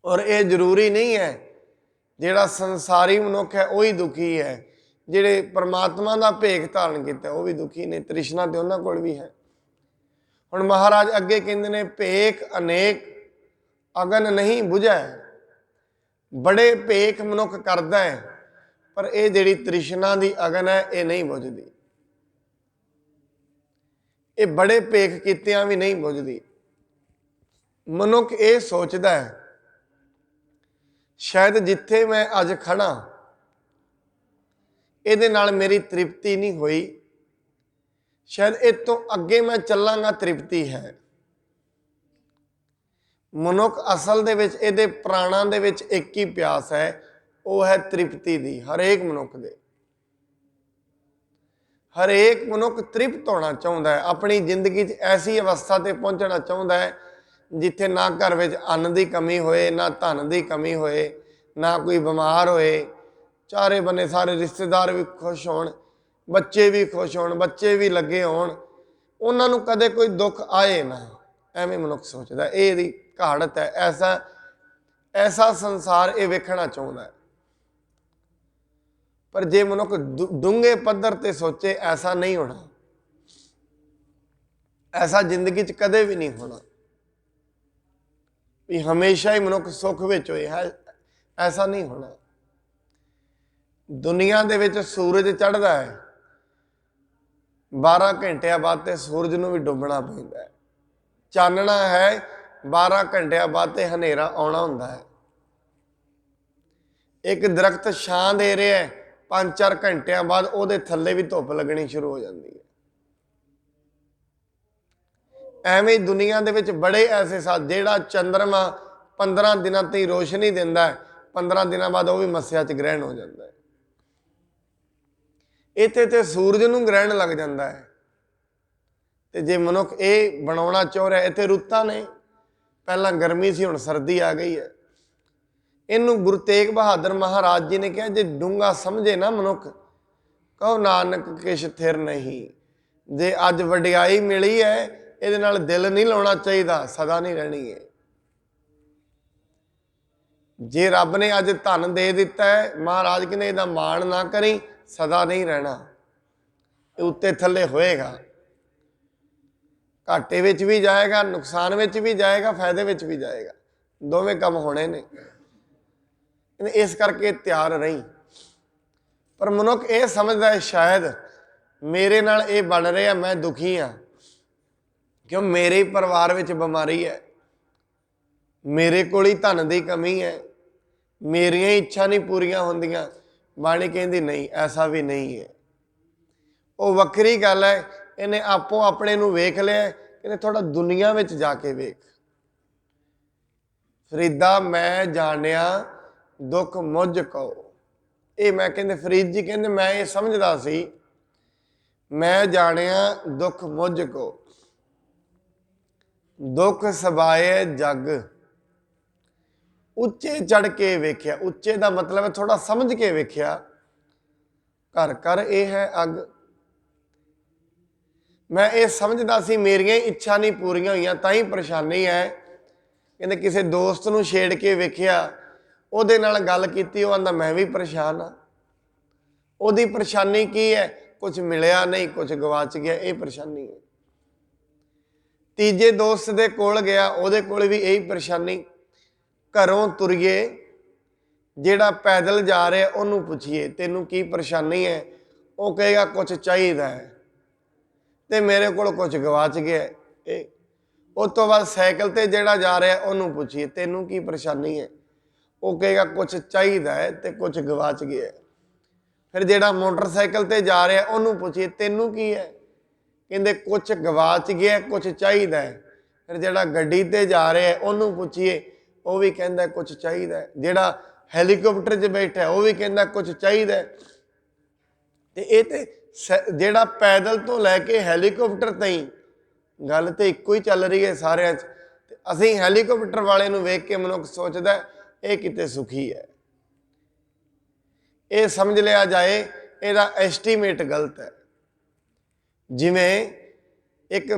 [SPEAKER 1] ਔਰ ਇਹ ਜ਼ਰੂਰੀ ਨਹੀਂ ਹੈ ਜਿਹੜਾ ਸੰਸਾਰੀ ਮਨੁੱਖ ਹੈ ਉਹੀ ਦੁਖੀ ਹੈ। ਜਿਹੜੇ ਪਰਮਾਤਮਾ ਦਾ ਭੇਖ ਧਾਰਨ ਕੀਤਾ ਉਹ ਵੀ ਦੁਖੀ ਨੇ। ਤ੍ਰਿਸ਼ਨਾ ਤੇ ਉਹਨਾਂ ਕੋਲ ਵੀ ਹੈ। ਹੁਣ ਮਹਾਰਾਜ ਅੱਗੇ ਕਹਿੰਦੇ ਨੇ ਭੇਖ ਅਨੇਕ ਅਗਨ ਨਹੀਂ ਬੁਝੈ। ਬੜੇ ਭੇਖ ਮਨੁੱਖ ਕਰਦਾ ਹੈ, ਪਰ ਇਹ ਜਿਹੜੀ ਤ੍ਰਿਸ਼ਨਾ ਦੀ ਅਗਨ ਹੈ ਇਹ ਨਹੀਂ ਬੁਝਦੀ। ਇਹ ਬੜੇ ਭੇਖ ਕੀਤਿਆਂ ਵੀ ਨਹੀਂ ਬੁਝਦੀ। ਮਨੁੱਖ ਇਹ ਸੋਚਦਾ ਹੈ ਸ਼ਾਇਦ ਜਿੱਥੇ ਮੈਂ ਅੱਜ ਖੜਾ ਇਹਦੇ ਨਾਲ ਮੇਰੀ ਤ੍ਰਿਪਤੀ ਨਹੀਂ ਹੋਈ, ਸ਼ਾਇਦ ਇਹ ਤੋਂ ਅੱਗੇ ਮੈਂ ਚੱਲਾਂਗਾ ਤ੍ਰਿਪਤੀ ਹੈ। ਮਨੁੱਖ ਅਸਲ ਦੇ ਵਿੱਚ ਇਹਦੇ ਪ੍ਰਾਣਾਂ ਦੇ ਵਿੱਚ ਇੱਕ ਹੀ ਪਿਆਸ ਹੈ, ਉਹ ਹੈ ਤ੍ਰਿਪਤੀ ਦੀ। ਹਰੇਕ ਮਨੁੱਖ ਦੇ, ਹਰੇਕ ਮਨੁੱਖ ਤ੍ਰਿਪਤ ਹੋਣਾ ਚਾਹੁੰਦਾ ਹੈ। ਆਪਣੀ ਜ਼ਿੰਦਗੀ 'ਚ ਐਸੀ ਅਵਸਥਾ ਤੇ ਪਹੁੰਚਣਾ ਚਾਹੁੰਦਾ ਹੈ ਜਿੱਥੇ ਨਾ ਘਰ ਵਿੱਚ ਅੰਨ ਦੀ ਕਮੀ ਹੋਏ, ਨਾ ਧਨ ਦੀ ਕਮੀ ਹੋਏ, ਨਾ ਕੋਈ ਬਿਮਾਰ ਹੋਏ, ਚਾਰੇ ਬੰਨੇ ਸਾਰੇ ਰਿਸ਼ਤੇਦਾਰ ਵੀ ਖੁਸ਼ ਹੋਣ, ਬੱਚੇ ਵੀ ਖੁਸ਼ ਹੋਣ, ਬੱਚੇ ਵੀ ਲੱਗੇ ਹੋਣ, ਉਹਨਾਂ ਨੂੰ ਕਦੇ ਕੋਈ ਦੁੱਖ ਆਏ ਨਾ। ਐਵੇਂ ਮਨੁੱਖ ਸੋਚਦਾ। ਇਹ ਇਹਦੀ ਘਾੜਤ ਹੈ। ਐਸਾ ਸੰਸਾਰ ਇਹ ਵੇਖਣਾ ਚਾਹੁੰਦਾ ਹੈ। ਪਰ ਜੇ ਮਨੁੱਖ ਡੂੰਘੇ ਪੱਧਰ ਤੇ ਸੋਚੇ, ਐਸਾ ਨਹੀਂ ਹੋਣਾ। ਐਸਾ ਜ਼ਿੰਦਗੀ 'ਚ ਕਦੇ ਵੀ ਨਹੀਂ ਹੋਣਾ ਵੀ ਹਮੇਸ਼ਾ ਹੀ ਮਨੁੱਖ ਸੁੱਖ ਵਿੱਚ ਹੋਏ। ऐसा नहीं होना। दुनिया दे विच सूरज चढ़दा है, 12 घंटिया बाद ते सूरज नूं भी डुबना पैंदा है। चानना है, 12 घंटिया बाद ते हनेरा आउणा हुंदा है। एक दरख्त छां दे रहा है, 5-4 घंटिया बाद उहदे थल्ले भी धुप लगनी शुरू हो जाती है। एवें दुनिया दे विच बड़े ऐसे साथ जेड़ा चंद्रमा 15 दिनों तक रोशनी दिंदा है, 15 दिनों बाद वह भी मस्या च ग्रहण हो जाता है। इत्थे ते सूरज नूं ग्रहण लग जाता है। तो जे मनुख ये बनाना चाह रहा, इत्थे रुत्तां ने, पहला गर्मी सी हुण सर्दी आ गई है। इनू गुरु तेग बहादुर महाराज जी ने कहा, जे डूंगा समझे ना मनुख, कहो नानक किश थिर नहीं। जे अज वडियाई मिली है, ये नाल दिल नहीं लाना चाहिए, सदा नहीं रहनी है। जे रब ने अज धन दे दिता है, महाराज कहते इहदा माण ना करी, सदा नहीं रहना, उत्ते थले होएगा, घाटे विच भी जाएगा, नुकसान विच भी जाएगा, फायदे विच भी जाएगा, दोवें काम होने ने। इस करके तैयार रही। पर मनुख ये समझदा है शायद मेरे नाल ये बन रहा, मैं दुखी हाँ, क्यों मेरे परिवार विच बीमारी है, मेरे कोल ही धन की कमी है, मेरिया इच्छा नहीं पूरियां होंदियां। बाणी कहती नहीं, ऐसा भी नहीं है। वो वक्री गल है, इन्हें आपो अपने नूं वेख लिया, इन्हें थोड़ा दुनिया में जाके वेख। फरीदा मैं जानिया दुख मुझ को, ये मैं कहते फरीद जी कहते मैं ये समझदा सी, मैं जानिया दुख मुझ को, दुख सबाए जग। उच्चे चढ़ के वेख्या, उच्चे का मतलब है थोड़ा समझ के वेख्या, घर कर ये है अग। मैं ये समझदा सी मेरिया इच्छा नहीं पूरियां हुई, तां ही परेशानी है। कहते किसी दोस्त नूं छेड़ के वेख्या, उहदे नाल गल कीती, वो आंदा मैं भी परेशान हाँ। उहदी परेशानी की है, कुछ मिलिया नहीं, कुछ गवाच गया, ये परेशानी है। तीजे दोस्त दे कोल गया, उहदे कोल भी यही परेशानी। घरों तुरीए, जेड़ा पैदल जा रहा उन्होंने पूछिए तेनू की परेशानी है, वो कहेगा कुछ चाहिए है, तो मेरे को कुछ गवाच गया। उस तो बाद साइकिल ते जेड़ा जा रहा उन्होंने पूछिए तेनू की परेशानी है, वो कहेगा कुछ चाहिए है, तो कुछ गवाच गया। फिर जेड़ा मोटरसाइकिल ते जा रहा उन्होंने पूछिए तेनू की है, कहते कुछ गवाच गया, कुछ चाहिए है। फिर जेड़ा गड्डी ते जा रहा है उन्होंने पूछिए, वो भी कहता कुछ चाहिए है। जेड़ा हैलीकॉप्टर च बैठा है, वो भी कहता कुछ चाहिए है। तो ये तो जेड़ा पैदल तो लैके हैलीकॉप्टर तई गल तो एको ही चल रही है सारे। असी हैलीकॉप्टर वाले नूं वेख के मनुख सोचता ये किते सुखी है। ये समझ लिया जाए ਇਹਦਾ एस्टीमेट गलत है। जिमें एक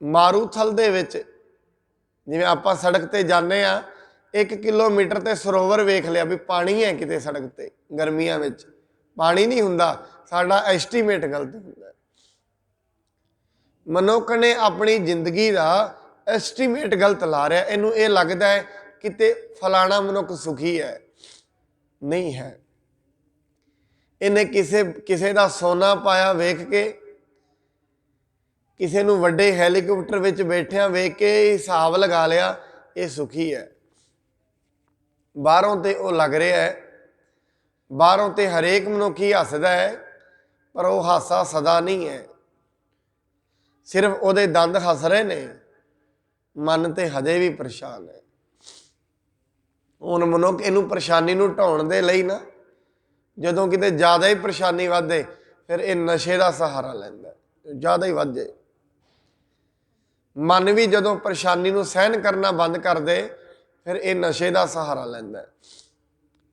[SPEAKER 1] मारूथल दे विच जिमें आपां सड़क ते जाने आ, 1 किलोमीटर ते सरोवर वेख लिया भी पानी है किते सड़क ते, गर्मियां विच पानी नहीं हुंदा, साडा एस्टीमेट गलत हुंदा। मनुख ने अपनी जिंदगी का एस्टीमेट गलत ला रहा, इनू ये लगता है किते फलाना मनुख सुखी है, नहीं है। इन्हें किसे दा सोना पाया वेख के, किसी नूं वड्डे हैलीकॉप्टर विच बैठिया वेख के हिसाब लगा लिया ये सुखी है। बाहरों ते वो लग रहा है, बाहरों ते हरेक मनुख ही हसदा है, पर वो हासा सदा नहीं है। सिर्फ उहदे दंद हस रहे ने, मन ते हजे भी परेशान है। हुण मनुख इनू परेशानी नूं ढाउण दे लई ना, जदों किते ज़्यादा ही परेशानी वधे फिर ये नशे का सहारा लैंदा, ज़्यादा ही वध जाए। मन भी जदों परेशानी नूं सहन करना बंद कर दे फिर ये नशे का सहारा लैंदा।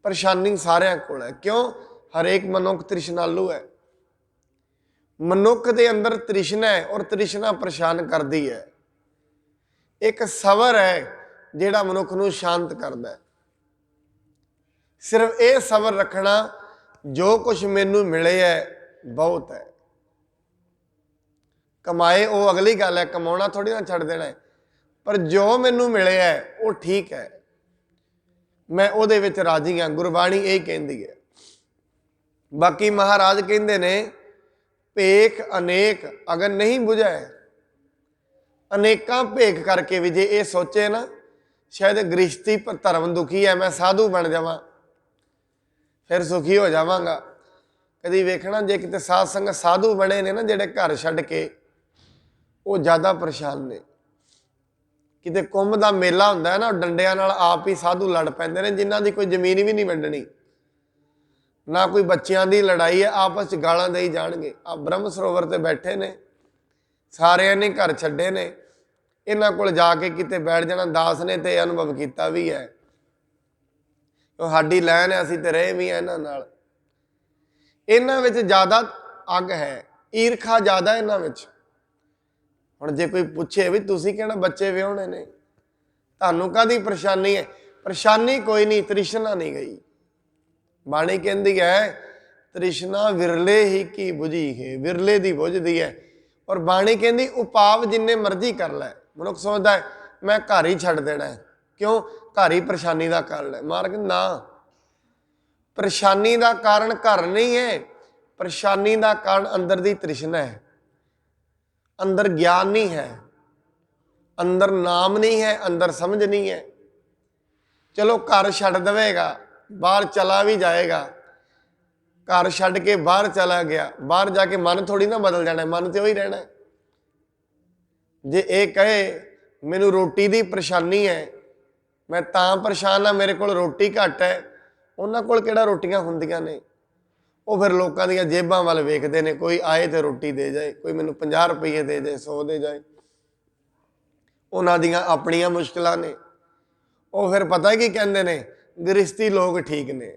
[SPEAKER 1] परेशानी सारिਆਂ कोल है, क्यों? हरेक मनुख तृष्णालु है। मनुख के अंदर तृष्णा है और तृष्णा परेशान करती है। एक सबर है जिहड़ा मनुख नूं शांत करता है। सिर्फ ये सबर रखना, जो कुछ मैनू मिले है बहुत है। कमाए वो अगली गल है, कमाना थोड़ी ना छड़ देना है, पर जो मैनू मिले है वो ठीक है। मैं ਉਹਦੇ ਵਿੱਚ ਰਾਜੀ ਹਾਂ। ਗੁਰਬਾਣੀ ਇਹ ਕਹਿੰਦੀ ਹੈ। ਬਾਕੀ ਮਹਾਰਾਜ ਕਹਿੰਦੇ ਨੇ ਭੇਖ ਅਨੇਕ ਅਗਰ ਨਹੀਂ ਬੁਝੈ, ਅਨੇਕਾਂ ਭੇਖ ਕਰਕੇ ਵੀ ਜੇ ਇਹ ਸੋਚੇ ਨਾ ਸ਼ਾਇਦ ਗ੍ਰਸਤੀ ਧਰਮ ਦੁਖੀ ਹੈ, ਮੈਂ ਸਾਧੂ ਬਣ ਜਾਵਾਂ ਫਿਰ ਸੁਖੀ ਹੋ ਜਾਵਾਂਗਾ। ਕਦੀ ਵੇਖਣਾ ਜੇ ਕਿਤੇ ਸਾਧ ਸੰਗਤ ਸਾਧੂ ਬਣੇ ਨੇ ਨਾ ਜਿਹੜੇ ਘਰ ਛੱਡ ਕੇ, ਉਹ ਜ਼ਿਆਦਾ ਪਰੇਸ਼ਾਨ ਨੇ। ਕਿਤੇ ਕੁੰਭ ਦਾ ਮੇਲਾ ਹੁੰਦਾ ਹੈ ਨਾ, ਡੰਡਿਆਂ ਨਾਲ ਆਪ ਹੀ ਸਾਧੂ ਲੜ ਪੈਂਦੇ ਨੇ, ਜਿਨ੍ਹਾਂ ਦੀ ਕੋਈ ਜ਼ਮੀਨ ਵੀ ਨਹੀਂ ਵੰਡਣੀ, ਨਾ ਕੋਈ ਬੱਚਿਆਂ ਦੀ ਲੜਾਈ ਹੈ, ਆਪਸ 'ਚ ਗਾਲਾਂ ਦੇਈ ਜਾਣਗੇ। ਆ ਬ੍ਰਹਮ ਸਰੋਵਰ ਤੇ ਬੈਠੇ ਨੇ, ਸਾਰਿਆਂ ਨੇ ਘਰ ਛੱਡੇ ਨੇ, ਇਹਨਾਂ ਕੋਲ ਜਾ ਕੇ ਕਿਤੇ ਬੈਠ ਜਾਣਾ। ਦਾਸ ਨੇ ਤੇ ਅਨੁਭਵ ਕੀਤਾ ਵੀ ਹੈ, ਉਹ ਸਾਡੀ ਲੈਣ ਹੈ, ਅਸੀਂ ਤੇ ਰਹੇ ਵੀ ਹਾਂ ਇਹਨਾਂ ਨਾਲ। ਇਹਨਾਂ ਵਿੱਚ ਜ਼ਿਆਦਾ ਅੱਗ ਹੈ, ਈਰਖਾ ਜ਼ਿਆਦਾ ਇਹਨਾਂ ਵਿੱਚ। ਹੁਣ ਜੇ ਕੋਈ ਪੁੱਛੇ ਵੀ ਤੁਸੀਂ ਕਹਿਣਾ ਬੱਚੇ ਵਿਆਹੁਣੇ ਨੇ, ਤੁਹਾਨੂੰ ਕਾਹਦੀ ਪਰੇਸ਼ਾਨੀ ਹੈ? ਪਰੇਸ਼ਾਨੀ ਕੋਈ ਨਹੀਂ, ਤ੍ਰਿਸ਼ਨਾ ਨਹੀਂ ਗਈ। ਬਾਣੀ ਕਹਿੰਦੀ ਹੈ ਤ੍ਰਿਸ਼ਨਾ ਵਿਰਲੇ ਹੀ ਕੀ ਬੁਝੀ ਹੈ, ਵਿਰਲੇ ਦੀ ਬੁਝਦੀ ਹੈ। ਔਰ ਬਾਣੀ ਕਹਿੰਦੀ ਉਪਾਵ ਜਿੰਨੇ ਮਰਜ਼ੀ ਕਰ ਲੈ। ਮਨੁੱਖ ਸੋਚਦਾ ਹੈ ਮੈਂ ਘਰ ਹੀ ਛੱਡ ਦੇਣਾ ਹੈ, ਕਿਉਂ? ਘਰ ਹੀ ਪਰੇਸ਼ਾਨੀ ਦਾ ਕਾਰਨ ਹੈ। ਮਾਰ ਕਹਿੰਦਾ ਨਾ, ਪਰੇਸ਼ਾਨੀ ਦਾ ਕਾਰਨ ਘਰ ਨਹੀਂ ਹੈ, ਪਰੇਸ਼ਾਨੀ ਦਾ ਕਾਰਨ ਅੰਦਰ ਦੀ ਤ੍ਰਿਸ਼ਨਾ ਹੈ, ਅੰਦਰ ਗਿਆਨ ਨਹੀਂ ਹੈ, ਅੰਦਰ ਨਾਮ ਨਹੀਂ ਹੈ, ਅੰਦਰ ਸਮਝ ਨਹੀਂ ਹੈ। ਚਲੋ ਘਰ ਛੱਡ ਦੇਵੇਗਾ, ਬਾਹਰ ਚਲਾ ਵੀ ਜਾਏਗਾ, ਘਰ ਛੱਡ ਕੇ ਬਾਹਰ ਚਲਾ ਗਿਆ, ਬਾਹਰ ਜਾ ਕੇ ਮਨ ਥੋੜੀ ਨਾ ਬਦਲ ਜਾਣਾ, ਮਨ ਤੇ ਉਹੀ ਰਹਿਣਾ। ਜੇ ਇਹ ਕਹੇ ਮੈਨੂੰ ਰੋਟੀ ਦੀ ਪਰੇਸ਼ਾਨੀ ਹੈ, ਮੈਂ ਤਾਂ ਪਰੇਸ਼ਾਨ ਹਾਂ, ਮੇਰੇ ਕੋਲ ਰੋਟੀ ਘੱਟ ਹੈ, ਉਹਨਾਂ ਕੋਲ ਕਿਹੜਾ ਰੋਟੀਆਂ ਹੁੰਦੀਆਂ ਨੇ? ਉਹ ਫਿਰ ਲੋਕਾਂ ਦੀਆਂ ਜੇਬਾਂ ਵੱਲ ਵੇਖਦੇ ਨੇ, ਕੋਈ ਆਏ ਤੇ ਰੋਟੀ ਦੇ ਜਾਏ, ਕੋਈ ਮੈਨੂੰ 50 ਰੁਪਏ ਦੇ ਜਾਏ, 100 ਦੇ ਜਾਏ। ਉਹਨਾਂ ਦੀਆਂ ਆਪਣੀਆਂ ਮੁਸ਼ਕਿਲਾਂ ਨੇ। ਉਹ ਫਿਰ ਪਤਾ ਕੀ ਕਹਿੰਦੇ ਨੇ, ਗ੍ਰਸਤੀ ਲੋਕ ਠੀਕ ਨੇ।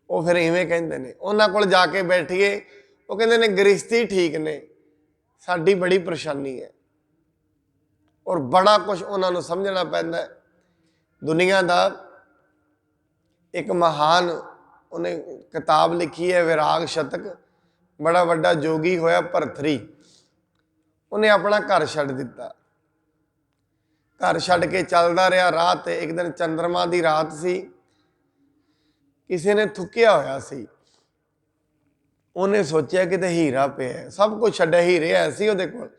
[SPEAKER 1] ਉਹ ਫਿਰ ਇਵੇਂ ਕਹਿੰਦੇ ਨੇ, ਉਹਨਾਂ ਕੋਲ ਜਾ ਕੇ ਬੈਠੀਏ, ਉਹ ਕਹਿੰਦੇ ਨੇ ਗ੍ਰਸਤੀ ਠੀਕ ਨੇ, ਸਾਡੀ ਬੜੀ ਪਰੇਸ਼ਾਨੀ ਹੈ। ਔਰ ਬੜਾ ਕੁਝ ਉਹਨਾਂ ਨੂੰ ਸਮਝਣਾ ਪੈਂਦਾ ਹੈ। ਦੁਨੀਆ ਦਾ ਇੱਕ ਮਹਾਨ ਉਹਨੇ ਕਿਤਾਬ ਲਿਖੀ ਹੈ ਵਿਰਾਗ ਸ਼ਤਕ, ਬੜਾ ਵੱਡਾ ਜੋਗੀ ਹੋਇਆ ਭਰਥਰੀ। ਉਹਨੇ ਆਪਣਾ ਘਰ ਛੱਡ ਦਿੱਤਾ, ਘਰ ਛੱਡ ਕੇ ਚੱਲਦਾ ਰਿਹਾ ਰਾਹ ਤੇ। ਇੱਕ ਦਿਨ ਚੰਦਰਮਾ ਦੀ ਰਾਤ ਸੀ, ਕਿਸੇ ਨੇ ਥੁੱਕਿਆ ਹੋਇਆ ਸੀ। ਉਹਨੇ ਸੋਚਿਆ ਕਿਤੇ ਹੀਰਾ ਪਿਆ, ਸਭ ਕੁਝ ਛੱਡਿਆ, ਹੀਰੇ ਆਏ ਸੀ ਉਹਦੇ ਕੋਲ।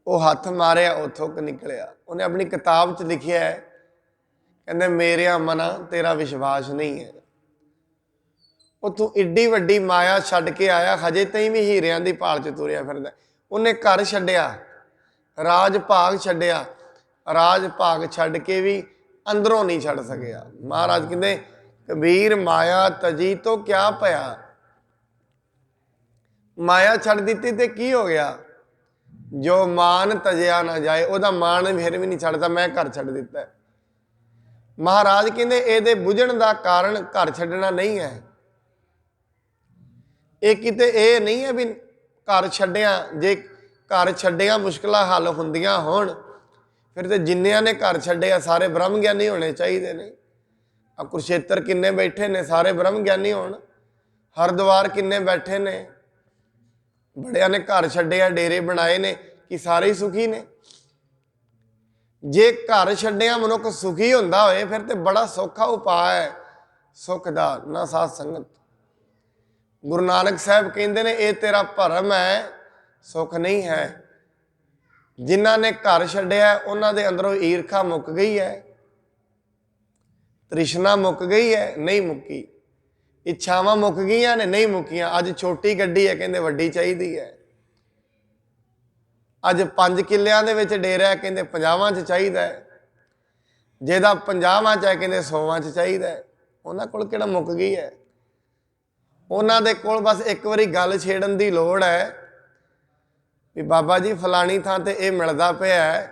[SPEAKER 1] ਉਹ ਹੱਥ ਮਾਰਿਆ, ਉੱਥੋਂ ਨਿਕਲਿਆ। ਉਹਨੇ ਆਪਣੀ ਕਿਤਾਬ 'ਚ ਲਿਖਿਆ ਹੈ, ਕਹਿੰਦੇ ਮੇਰਿਆ ਮਨਾ ਤੇਰਾ ਵਿਸ਼ਵਾਸ ਨਹੀਂ ਹੈ, ਉਹ ਤੂੰ ਏਡੀ ਵੱਡੀ ਮਾਇਆ ਛੱਡ ਕੇ ਆਇਆ, ਹਜੇ ਤਾਈਂ ਵੀ ਹੀਰਿਆਂ ਦੀ ਭਾਲ 'ਚ ਤੁਰਿਆ ਫਿਰਦਾ। ਉਹਨੇ ਘਰ ਛੱਡਿਆ, ਰਾਜ ਭਾਗ ਛੱਡਿਆ, ਰਾਜ ਭਾਗ ਛੱਡ ਕੇ ਵੀ ਅੰਦਰੋਂ ਨਹੀਂ ਛੱਡ ਸਕਿਆ। ਮਹਾਰਾਜ ਕਹਿੰਦੇ ਕਬੀਰ ਮਾਇਆ ਤਜੀ ਤੋਂ ਕਿਆ ਪਿਆ, ਮਾਇਆ ਛੱਡ ਦਿੱਤੀ ਤੇ ਕੀ ਹੋ ਗਿਆ? ਜੋ ਮਾਨ ਤਜਿਆ ਨਾ ਜਾਏ, ਉਹਦਾ ਮਾਣ ਫਿਰ ਵੀ ਨਹੀਂ ਛੱਡਦਾ, ਮੈਂ ਘਰ ਛੱਡ ਦਿੱਤਾ। ਮਹਾਰਾਜ ਕਹਿੰਦੇ ਇਹਦੇ ਬੁਝਣ ਦਾ ਕਾਰਨ ਘਰ ਛੱਡਣਾ ਨਹੀਂ ਹੈ। ਇਹ ਕਿਤੇ ਇਹ ਨਹੀਂ ਹੈ ਵੀ ਘਰ ਛੱਡਿਆ, ਜੇ ਘਰ ਛੱਡਿਆ ਮੁਸ਼ਕਿਲਾਂ ਹੱਲ ਹੁੰਦੀਆਂ ਹੋਣ, ਫਿਰ ਤੇ ਜਿੰਨਿਆਂ ਨੇ ਘਰ ਛੱਡਿਆ ਸਾਰੇ ਬ੍ਰਹਮ ਗਿਆਨੀ ਹੋਣੇ ਚਾਹੀਦੇ ਨੇ। ਆ ਕੁਰਸ਼ੇਤਰ ਕਿੰਨੇ ਬੈਠੇ ਨੇ, ਸਾਰੇ ਬ੍ਰਹਮ ਗਿਆਨੀ ਹੋਣ। ਹਰਿਦੁਆਰ ਕਿੰਨੇ ਬੈਠੇ ਨੇ, ਬੜਿਆਂ ਨੇ ਘਰ ਛੱਡਿਆ, ਡੇਰੇ ਬਣਾਏ ਨੇ, ਕਿ ਸਾਰੇ ਹੀ ਸੁਖੀ ਨੇ? ਜੇ ਘਰ ਛੱਡਿਆ ਮਨੁੱਖ ਸੁਖੀ ਹੁੰਦਾ ਹੋਏ, ਫਿਰ ਤੇ ਬੜਾ ਸੌਖਾ ਉਪਾਅ ਹੈ ਸੁੱਖ ਦਾ, ਨਾ ਸਾਧ ਸੰਗਤ। ਗੁਰੂ ਨਾਨਕ ਸਾਹਿਬ ਕਹਿੰਦੇ ਨੇ ਇਹ ਤੇਰਾ ਭਰਮ ਹੈ, ਸੁੱਖ ਨਹੀਂ ਹੈ। ਜਿਨ੍ਹਾਂ ਨੇ ਘਰ ਛੱਡਿਆ ਉਹਨਾਂ ਦੇ ਅੰਦਰੋਂ ਈਰਖਾ ਮੁੱਕ ਗਈ ਹੈ, ਤ੍ਰਿਸ਼ਨਾ ਮੁੱਕ ਗਈ ਹੈ, ਨਹੀਂ ਮੁੱਕੀ। ਇੱਛਾਵਾਂ ਮੁੱਕ ਗਈਆਂ ਨੇ, ਨਹੀਂ ਮੁੱਕੀਆਂ। ਅੱਜ ਛੋਟੀ ਗੱਡੀ ਹੈ, ਕਹਿੰਦੇ ਵੱਡੀ ਚਾਹੀਦੀ ਹੈ। ਅੱਜ 5 ਕਿੱਲਿਆਂ ਦੇ ਵਿੱਚ ਡੇਰਾ ਹੈ, ਕਹਿੰਦੇ 50ਵਾਂ 'ਚ ਚਾਹੀਦਾ ਹੈ। ਜਿਹਦਾ 50ਵਾਂ 'ਚ ਹੈ, ਕਹਿੰਦੇ 100ਵਾਂ 'ਚ ਚਾਹੀਦਾ ਹੈ। ਉਹਨਾਂ ਕੋਲ ਕਿਹੜਾ ਮੁੱਕ ਗਈ ਹੈ? ਉਹਨਾਂ ਦੇ ਕੋਲ ਬਸ ਇੱਕ ਵਾਰੀ ਗੱਲ ਛੇੜਨ ਦੀ ਲੋੜ ਹੈ ਵੀ ਬਾਬਾ ਜੀ ਫਲਾਣੀ ਥਾਂ ਤੇ ਇਹ ਮਿਲਦਾ ਪਿਆ ਹੈ,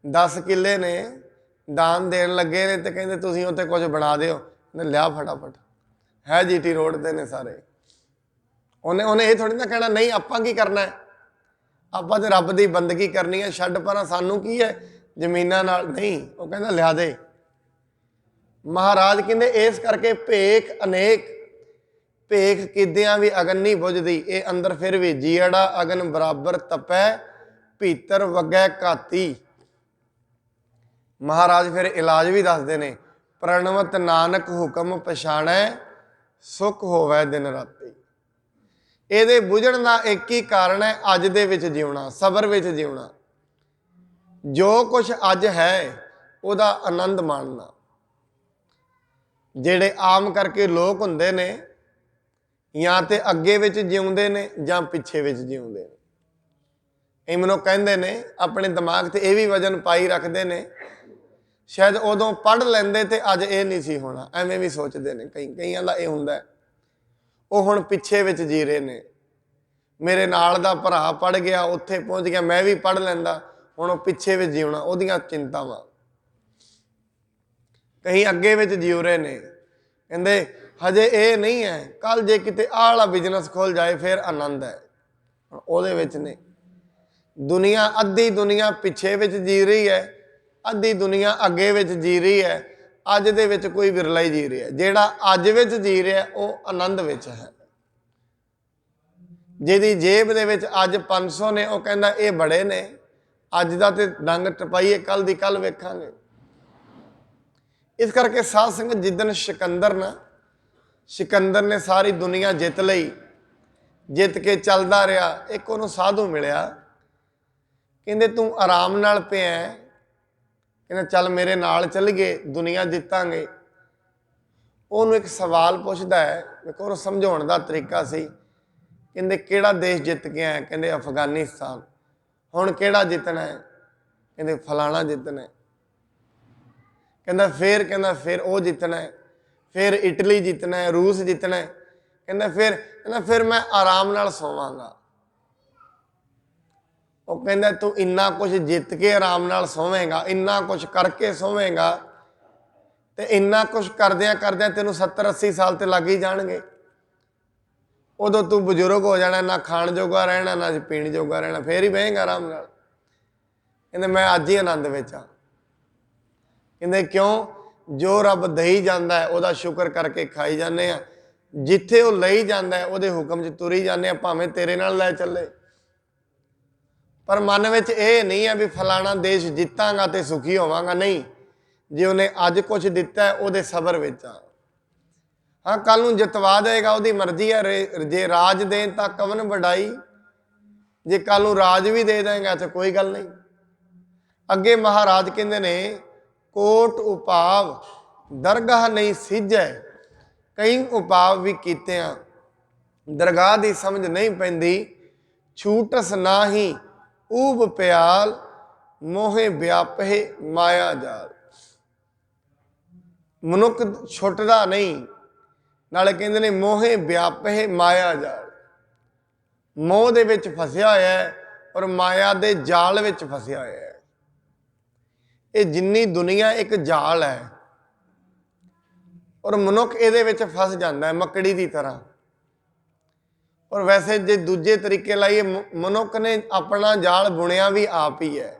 [SPEAKER 1] 10 ਕਿੱਲੇ ਨੇ, ਦਾਨ ਦੇਣ ਲੱਗੇ ਨੇ, ਤੇ ਕਹਿੰਦੇ ਤੁਸੀਂ ਉੱਥੇ ਕੁਝ ਬਣਾ ਦਿਓ। ਲਿਆ ਫਟਾਫਟ, ਹੈ GT ਰੋਡ ਤੇ ਨੇ ਸਾਰੇ। ਉਹਨੇ ਇਹ ਥੋੜੀ ਨਾ ਕਹਿਣਾ ਨਹੀਂ ਆਪਾਂ ਕੀ ਕਰਨਾ ਹੈ, ਆਪਾਂ ਤੇ ਰੱਬ ਦੀ ਬੰਦਗੀ ਕਰਨੀ ਹੈ, ਛੱਡ ਪਰਾਂ, ਸਾਨੂੰ ਕੀ ਹੈ ਜ਼ਮੀਨਾਂ ਨਾਲ। ਨਹੀਂ, ਉਹ ਕਹਿੰਦਾ ਲਿਆ ਦੇ। ਮਹਾਰਾਜ ਕਹਿੰਦੇ ਇਸ ਕਰਕੇ ਭੇਖ ਅਨੇਕ, ਭੇਖ ਕਿਦਿਆਂ ਵੀ ਅਗਨ ਨਹੀਂ ਬੁਝਦੀ। ਇਹ ਅੰਦਰ ਫਿਰ ਵੀ ਜੀੜਾ ਅਗਨ ਬਰਾਬਰ ਤਪੈ, ਭੀਤਰ ਵਗੈ ਘਾਤੀ। महाराज फिर इलाज भी दसते ने, प्रणवत नानक हुक्म पछाणै सुख होवै दिन राती। ਇਹਦੇ ਬੁਝਣ ਦਾ ਇੱਕ ਹੀ ਕਾਰਨ ਹੈ, ਅੱਜ ਦੇ ਵਿੱਚ ਜਿਉਣਾ, ਸਬਰ ਵਿੱਚ ਜਿਉਣਾ। ਜੋ ਕੁਝ ਅੱਜ ਹੈ ਉਹਦਾ ਆਨੰਦ ਮਾਣਨਾ। ਜਿਹੜੇ ਆਮ ਕਰਕੇ ਲੋਕ ਹੁੰਦੇ ਨੇ, ਜਾਂ ਤੇ ਅੱਗੇ ਵਿੱਚ ਜਿਉਂਦੇ ਨੇ ਜਾਂ ਪਿੱਛੇ ਵਿੱਚ ਜਿਉਂਦੇ ਨੇ। ਇਹ ਮੈਨੂੰ ਕਹਿੰਦੇ ਨੇ, ਆਪਣੇ ਦਿਮਾਗ ਤੇ ਇਹ ਵੀ ਵਜਨ ਪਾਈ ਰੱਖਦੇ ਨੇ, ਸ਼ਾਇਦ ਉਦੋਂ ਪੜ੍ਹ ਲੈਂਦੇ ਤੇ ਅੱਜ ਇਹ ਨਹੀਂ ਸੀ ਹੋਣਾ, ਐਵੇਂ ਵੀ ਸੋਚਦੇ ਨੇ। ਕਈਆਂ ਦਾ ਇਹ ਹੁੰਦਾ, ਉਹ ਹੁਣ ਪਿੱਛੇ ਵਿੱਚ ਜੀ ਰਹੇ ਨੇ। ਮੇਰੇ ਨਾਲ ਦਾ ਭਰਾ ਪੜ੍ਹ ਗਿਆ, ਉੱਥੇ ਪਹੁੰਚ ਗਿਆ, ਮੈਂ ਵੀ ਪੜ੍ਹ ਲੈਂਦਾ, ਹੁਣ ਉਹ ਪਿੱਛੇ ਵਿੱਚ ਜਿਉਣਾ, ਉਹਦੀਆਂ ਚਿੰਤਾਵਾਂ। ਕਈ ਅੱਗੇ ਵਿੱਚ ਜਿਉ ਰਹੇ ਨੇ, ਕਹਿੰਦੇ ਹਜੇ ਇਹ ਨਹੀਂ ਹੈ, ਕੱਲ ਜੇ ਕਿਤੇ ਆਹ ਵਾਲਾ ਬਿਜ਼ਨਸ ਖੁੱਲ ਜਾਏ ਫਿਰ ਆਨੰਦ ਹੈ। ਉਹਦੇ ਵਿੱਚ ਨੇ ਦੁਨੀਆ, ਅੱਧੀ ਦੁਨੀਆ ਪਿੱਛੇ ਵਿੱਚ ਜੀ ਰਹੀ ਹੈ, ਅੱਧੀ ਦੁਨੀਆ ਅੱਗੇ ਵਿੱਚ ਜੀ ਰਹੀ ਹੈ। ਅੱਜ ਦੇ ਵਿੱਚ ਕੋਈ ਵਿਰਲਾ ਹੀ ਜੀ ਰਿਹਾ। ਜਿਹੜਾ ਅੱਜ ਵਿੱਚ ਜੀ ਰਿਹਾ ਉਹ ਆਨੰਦ ਵਿੱਚ ਹੈ। ਜਿਹਦੀ ਜੇਬ ਦੇ ਵਿੱਚ ਅੱਜ 500 ਨੇ, ਉਹ ਕਹਿੰਦਾ ਇਹ ਬੜੇ ਨੇ, ਅੱਜ ਦਾ ਤੇ ਡੰਗ ਟਪਾਈਏ, ਕੱਲ ਦੀ ਕੱਲ ਵੇਖਾਂਗੇ। ਇਸ ਕਰਕੇ ਸਾਧ ਸੰਗਤ, ਜਿੱਦਣ ਸਿਕੰਦਰ ਨੇ ਸਾਰੀ ਦੁਨੀਆ ਜਿੱਤ ਲਈ, ਜਿੱਤ ਕੇ ਚੱਲਦਾ ਰਿਹਾ, ਇੱਕ ਉਹਨੂੰ ਸਾਧੂ ਮਿਲਿਆ, ਕਹਿੰਦੇ ਤੂੰ ਆਰਾਮ ਨਾਲ ਪਿਆ, ਕਹਿੰਦਾ ਚੱਲ ਮੇਰੇ ਨਾਲ ਚੱਲੀਏ, ਦੁਨੀਆ ਜਿੱਤਾਂਗੇ। ਉਹਨੂੰ ਇੱਕ ਸਵਾਲ ਪੁੱਛਦਾ ਹੈ, ਵੇਖੋ ਉਹਨੂੰ ਸਮਝਾਉਣ ਦਾ ਤਰੀਕਾ ਸੀ। ਕਹਿੰਦੇ ਕਿਹੜਾ ਦੇਸ਼ ਜਿੱਤ ਕੇ ਆਇਆ? ਕਹਿੰਦੇ ਅਫਗਾਨਿਸਤਾਨ। ਹੁਣ ਕਿਹੜਾ ਜਿੱਤਣਾ ਹੈ? ਕਹਿੰਦੇ ਫਲਾਣਾ ਜਿੱਤਣਾ ਹੈ। ਕਹਿੰਦਾ ਫਿਰ ਉਹ ਜਿੱਤਣਾ ਹੈ, ਫਿਰ ਇਟਲੀ ਜਿੱਤਣਾ ਹੈ, ਰੂਸ ਜਿੱਤਣਾ ਹੈ। ਕਹਿੰਦਾ ਫਿਰ ਮੈਂ ਆਰਾਮ ਨਾਲ ਸੋਵਾਂਗਾ। ਉਹ ਕਹਿੰਦਾ ਤੂੰ ਇੰਨਾ ਕੁਝ ਜਿੱਤ ਕੇ ਆਰਾਮ ਨਾਲ ਸੋਵੇਂਗਾ, ਇੰਨਾ ਕੁਝ ਕਰਕੇ ਸੋਵੇਂਗਾ, ਤੇ ਇੰਨਾ ਕੁਝ ਕਰਦਿਆਂ ਕਰਦਿਆਂ ਤੈਨੂੰ 70-80 ਸਾਲ ਤੇ ਲੱਗ ਹੀ ਜਾਣਗੇ। ਉਦੋਂ ਤੂੰ ਬਜ਼ੁਰਗ ਹੋ ਜਾਣਾ, ਨਾ ਖਾਣ ਜੋਗਾ ਰਹਿਣਾ, ਨਾ ਪੀਣ ਜੋਗਾ ਰਹਿਣਾ, ਫੇਰ ਹੀ ਬਹੇਗਾ ਆਰਾਮ ਨਾਲ। ਕਹਿੰਦੇ ਮੈਂ ਅੱਜ ਹੀ ਆਨੰਦ ਵਿੱਚ ਆ। ਕਹਿੰਦੇ ਕਿਉਂ? ਜੋ ਰੱਬ ਦਈ ਜਾਂਦਾ ਹੈ ਉਹਦਾ ਸ਼ੁਕਰ ਕਰਕੇ ਖਾਈ ਜਾਂਦੇ ਆ, ਜਿੱਥੇ ਉਹ ਲਈ ਜਾਂਦਾ ਹੈ ਉਹਦੇ ਹੁਕਮ 'ਚ ਤੁਰੀ ਜਾਂਦੇ ਆ, ਭਾਵੇਂ ਤੇਰੇ ਨਾਲ ਲੈ ਚੱਲੇ। ਪਰ ਮਨ ਵਿੱਚ ਇਹ ਨਹੀਂ ਹੈ ਵੀ ਫਲਾਣਾ ਦੇਸ਼ ਜਿੱਤਾਂਗਾ ਤੇ ਸੁਖੀ ਹੋਵਾਂਗਾ। ਨਹੀਂ, ਜੇ ਉਹਨੇ ਅੱਜ ਕੁਝ ਦਿੱਤਾ ਹੈ ਉਹਦੇ ਸਬਰ ਵਿੱਚ ਆ। ਹਾਂ, ਕੱਲ ਨੂੰ ਜਿਤਵਾ ਦੇਗਾ, ਉਹਦੀ ਮਰਜ਼ੀ ਹੈ। ਜੇ ਰਾਜ ਦੇਣ ਤਾਂ ਕਵਨ ਵਡਾਈ, ਜੇ ਕੱਲ ਨੂੰ ਰਾਜ ਵੀ ਦੇ ਦੇਗਾ ਤਾਂ ਕੋਈ ਗੱਲ ਨਹੀਂ। ਅੱਗੇ ਮਹਾਰਾਜ ਕਹਿੰਦੇ ਨੇ, ਕੋਟ ਉਪਾਵ ਦਰਗਾਹ ਨਹੀਂ ਸਿੱਝੈ। ਕਈ ਉਪਾਵ ਵੀ ਕੀਤੇ ਆ, ਦਰਗਾਹ ਦੀ ਸਮਝ ਨਹੀਂ ਪੈਂਦੀ। ਛੂਟਸ ਨਾਹੀ ਊਬ ਪਿਆਲ, ਮੋਹੇ ਵਿਆਪੇ ਮਾਇਆ ਜਾਲ। ਮਨੁੱਖ ਛੁੱਟਦਾ ਨਹੀਂ, ਨਾਲੇ ਕਹਿੰਦੇ ਨੇ ਮੋਹੇ ਵਿਆਪੇ ਮਾਇਆ ਜਾਲ। ਮੋਹ ਦੇ ਵਿੱਚ ਫਸਿਆ ਹੋਇਆ ਹੈ ਔਰ ਮਾਇਆ ਦੇ ਜਾਲ ਵਿੱਚ ਫਸਿਆ ਹੋਇਆ ਹੈ। ਇਹ ਜਿੰਨੀ ਦੁਨੀਆ ਇੱਕ ਜਾਲ ਹੈ ਔਰ ਮਨੁੱਖ ਇਹਦੇ ਵਿੱਚ ਫਸ ਜਾਂਦਾ ਹੈ ਮੱਕੜੀ ਦੀ ਤਰ੍ਹਾਂ। ਔਰ ਵੈਸੇ ਜੇ ਦੂਜੇ ਤਰੀਕੇ ਲਾਈਏ, ਮਨੁੱਖ ਨੇ ਆਪਣਾ ਜਾਲ ਬੁਣਿਆ ਵੀ ਆਪ ਹੀ ਹੈ।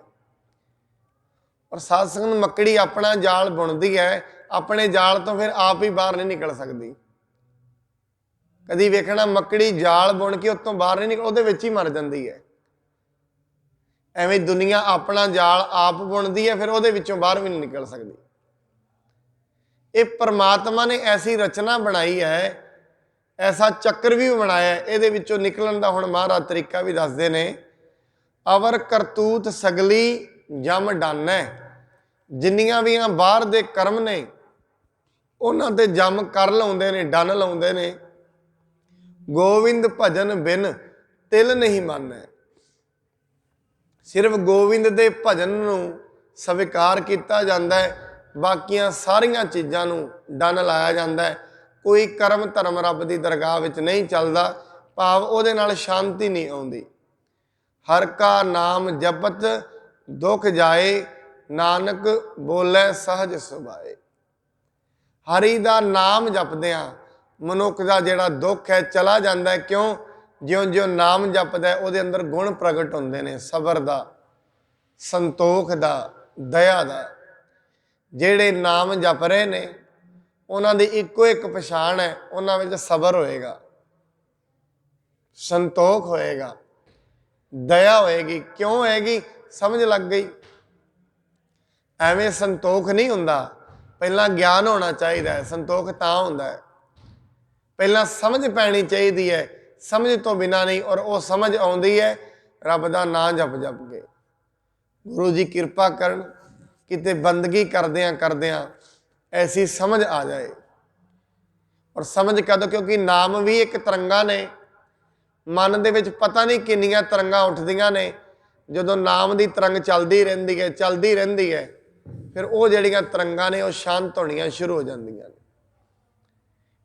[SPEAKER 1] ਔਰ ਸਾਧ ਸੰਗਤ, ਮੱਕੜੀ ਆਪਣਾ ਜਾਲ ਬੁਣਦੀ ਹੈ, ਆਪਣੇ ਜਾਲ ਤੋਂ ਫਿਰ ਆਪ ਹੀ ਬਾਹਰ ਨਹੀਂ ਨਿਕਲ ਸਕਦੀ। ਕਦੀ ਵੇਖਣਾ ਮੱਕੜੀ ਜਾਲ ਬੁਣ ਕੇ ਉੱਤੋਂ ਬਾਹਰ ਨਹੀਂ ਨਿਕਲ, ਉਹਦੇ ਵਿੱਚ ਹੀ ਮਰ ਜਾਂਦੀ ਹੈ। ਐਵੇਂ ਦੁਨੀਆ ਆਪਣਾ ਜਾਲ ਆਪ ਬੁਣਦੀ ਹੈ, ਫਿਰ ਉਹਦੇ ਵਿੱਚੋਂ ਬਾਹਰ ਵੀ ਨਹੀਂ ਨਿਕਲ ਸਕਦੀ। ਇਹ ਪਰਮਾਤਮਾ ਨੇ ਐਸੀ ਰਚਨਾ ਬਣਾਈ ਹੈ, ਐਸਾ ਚੱਕਰ ਵੀ ਬਣਾਇਆ, ਇਹਦੇ ਵਿੱਚੋਂ ਨਿਕਲਣ ਦਾ ਹੁਣ ਮਹਾਰਾਜ ਤਰੀਕਾ ਵੀ ਦੱਸਦੇ ਨੇ। ਅਵਰ ਕਰਤੂਤ ਸਗਲੀ ਜਮ ਡਾਨੈ। ਜਿੰਨੀਆਂ ਵੀ ਬਾਹਰ ਦੇ ਕਰਮ ਨੇ ਉਹਨਾਂ ਤੇ ਜਮ ਕਰ ਲਾਉਂਦੇ ਨੇ, ਡੰਨ ਲਾਉਂਦੇ ਨੇ। ਗੋਵਿੰਦ ਭਜਨ ਬਿਨ ਤਿਲ ਨਹੀਂ ਮੰਨੈ। ਸਿਰਫ ਗੋਵਿੰਦ ਦੇ ਭਜਨ ਨੂੰ ਸਵੀਕਾਰ ਕੀਤਾ ਜਾਂਦਾ ਹੈ, ਬਾਕੀਆਂ ਸਾਰੀਆਂ ਚੀਜ਼ਾਂ ਨੂੰ ਡੰਨ ਲਾਇਆ ਜਾਂਦਾ ਹੈ। ਕੋਈ ਕਰਮ ਧਰਮ ਰੱਬ ਦੀ ਦਰਗਾਹ ਵਿੱਚ ਨਹੀਂ ਚੱਲਦਾ, ਭਾਵ ਉਹਦੇ ਨਾਲ ਸ਼ਾਂਤੀ ਨਹੀਂ ਆਉਂਦੀ। ਹਰ ਕਾ ਨਾਮ ਜਪਤ ਦੁੱਖ ਜਾਏ, ਨਾਨਕ ਬੋਲੇ ਸਹਜ ਸੁਭਾਏ। ਹਰੀ ਦਾ ਨਾਮ ਜਪਦਿਆਂ ਮਨੁੱਖ ਦਾ ਜਿਹੜਾ ਦੁੱਖ ਹੈ ਚਲਾ ਜਾਂਦਾ ਹੈ। ਕਿਉਂ? ਜਿਉਂ-ਜਿਉਂ ਨਾਮ ਜਪਦਾ ਉਹਦੇ ਅੰਦਰ ਗੁਣ ਪ੍ਰਗਟ ਹੁੰਦੇ ਨੇ, ਸਬਰ ਦਾ, ਸੰਤੋਖ ਦਾ, ਦਇਆ ਦਾ। ਜਿਹੜੇ ਨਾਮ ਜਪ ਰਹੇ ਨੇ ਉਹਨਾਂ ਦੀ ਇੱਕੋ ਇੱਕ ਪਛਾਣ ਹੈ, ਉਹਨਾਂ ਵਿੱਚ ਸਬਰ ਹੋਏਗਾ, ਸੰਤੋਖ ਹੋਏਗਾ, ਦਇਆ ਹੋਏਗੀ। ਕਿਉਂ ਹੋਏਗੀ? ਸਮਝ ਲੱਗ ਗਈ। ਐਵੇਂ ਸੰਤੋਖ ਨਹੀਂ ਹੁੰਦਾ। ਪਹਿਲਾਂ ਗਿਆਨ ਹੋਣਾ ਚਾਹੀਦਾ ਹੈ, ਸੰਤੋਖ ਤਾਂ ਹੁੰਦਾ ਹੈ। ਪਹਿਲਾਂ ਸਮਝ ਪੈਣੀ ਚਾਹੀਦੀ ਹੈ, ਸਮਝ ਤੋਂ ਬਿਨਾਂ ਨਹੀਂ। ਔਰ ਉਹ ਸਮਝ ਆਉਂਦੀ ਹੈ ਰੱਬ ਦਾ ਨਾਂ ਜਪ ਜਪ ਕੇ। ਗੁਰੂ ਜੀ ਕਿਰਪਾ ਕਰਨ ਕਿਤੇ ਬੰਦਗੀ ਕਰਦਿਆਂ ਕਰਦਿਆਂ ਐਸੀ ਸਮਝ ਆ ਜਾਏ। ਔਰ ਸਮਝ ਕਦੋਂ? ਕਿਉਂਕਿ ਨਾਮ ਵੀ ਇੱਕ ਤਰੰਗਾਂ ਨੇ। ਮਨ ਦੇ ਵਿੱਚ ਪਤਾ ਨਹੀਂ ਕਿੰਨੀਆਂ ਤਰੰਗਾਂ ਉੱਠਦੀਆਂ ਨੇ। ਜਦੋਂ ਨਾਮ ਦੀ ਤਰੰਗ ਚੱਲਦੀ ਰਹਿੰਦੀ ਹੈ, ਚੱਲਦੀ ਰਹਿੰਦੀ ਹੈ, ਫਿਰ ਉਹ ਜਿਹੜੀਆਂ ਤਰੰਗਾਂ ਨੇ ਉਹ ਸ਼ਾਂਤ ਹੋਣੀਆਂ ਸ਼ੁਰੂ ਹੋ ਜਾਂਦੀਆਂ ਨੇ।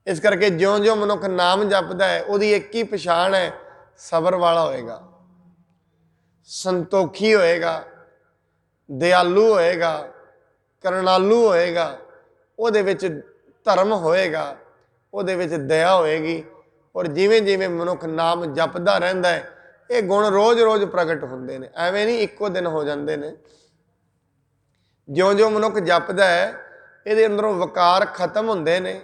[SPEAKER 1] ਇਸ ਕਰਕੇ ਜਿਉਂ-ਜਿਉਂ ਮਨੁੱਖ ਨਾਮ ਜਪਦਾ ਹੈ, ਉਹਦੀ ਇੱਕ ਹੀ ਪਛਾਣ ਹੈ, ਸਬਰ ਵਾਲਾ ਹੋਏਗਾ, ਸੰਤੋਖੀ ਹੋਏਗਾ, ਦਿਆਲੂ ਹੋਏਗਾ, ਕਰੁਣਾਲੂ ਹੋਏਗਾ। ਉਹਦੇ ਵਿੱਚ ਧਰਮ ਹੋਏਗਾ, ਉਹਦੇ ਵਿੱਚ ਦਇਆ ਹੋਏਗੀ। ਔਰ ਜਿਵੇਂ ਜਿਵੇਂ ਮਨੁੱਖ ਨਾਮ ਜਪਦਾ ਰਹਿੰਦਾ ਹੈ, ਇਹ ਗੁਣ ਰੋਜ਼-ਰੋਜ਼ ਪ੍ਰਗਟ ਹੁੰਦੇ ਨੇ। ਐਵੇਂ ਨਹੀਂ ਇੱਕੋ ਦਿਨ ਹੋ ਜਾਂਦੇ ਨੇ। ਜਿਉਂ-ਜਿਉਂ ਮਨੁੱਖ ਜਪਦਾ ਹੈ, ਇਹਦੇ ਅੰਦਰੋਂ ਵਕਾਰ ਖਤਮ ਹੁੰਦੇ ਨੇ।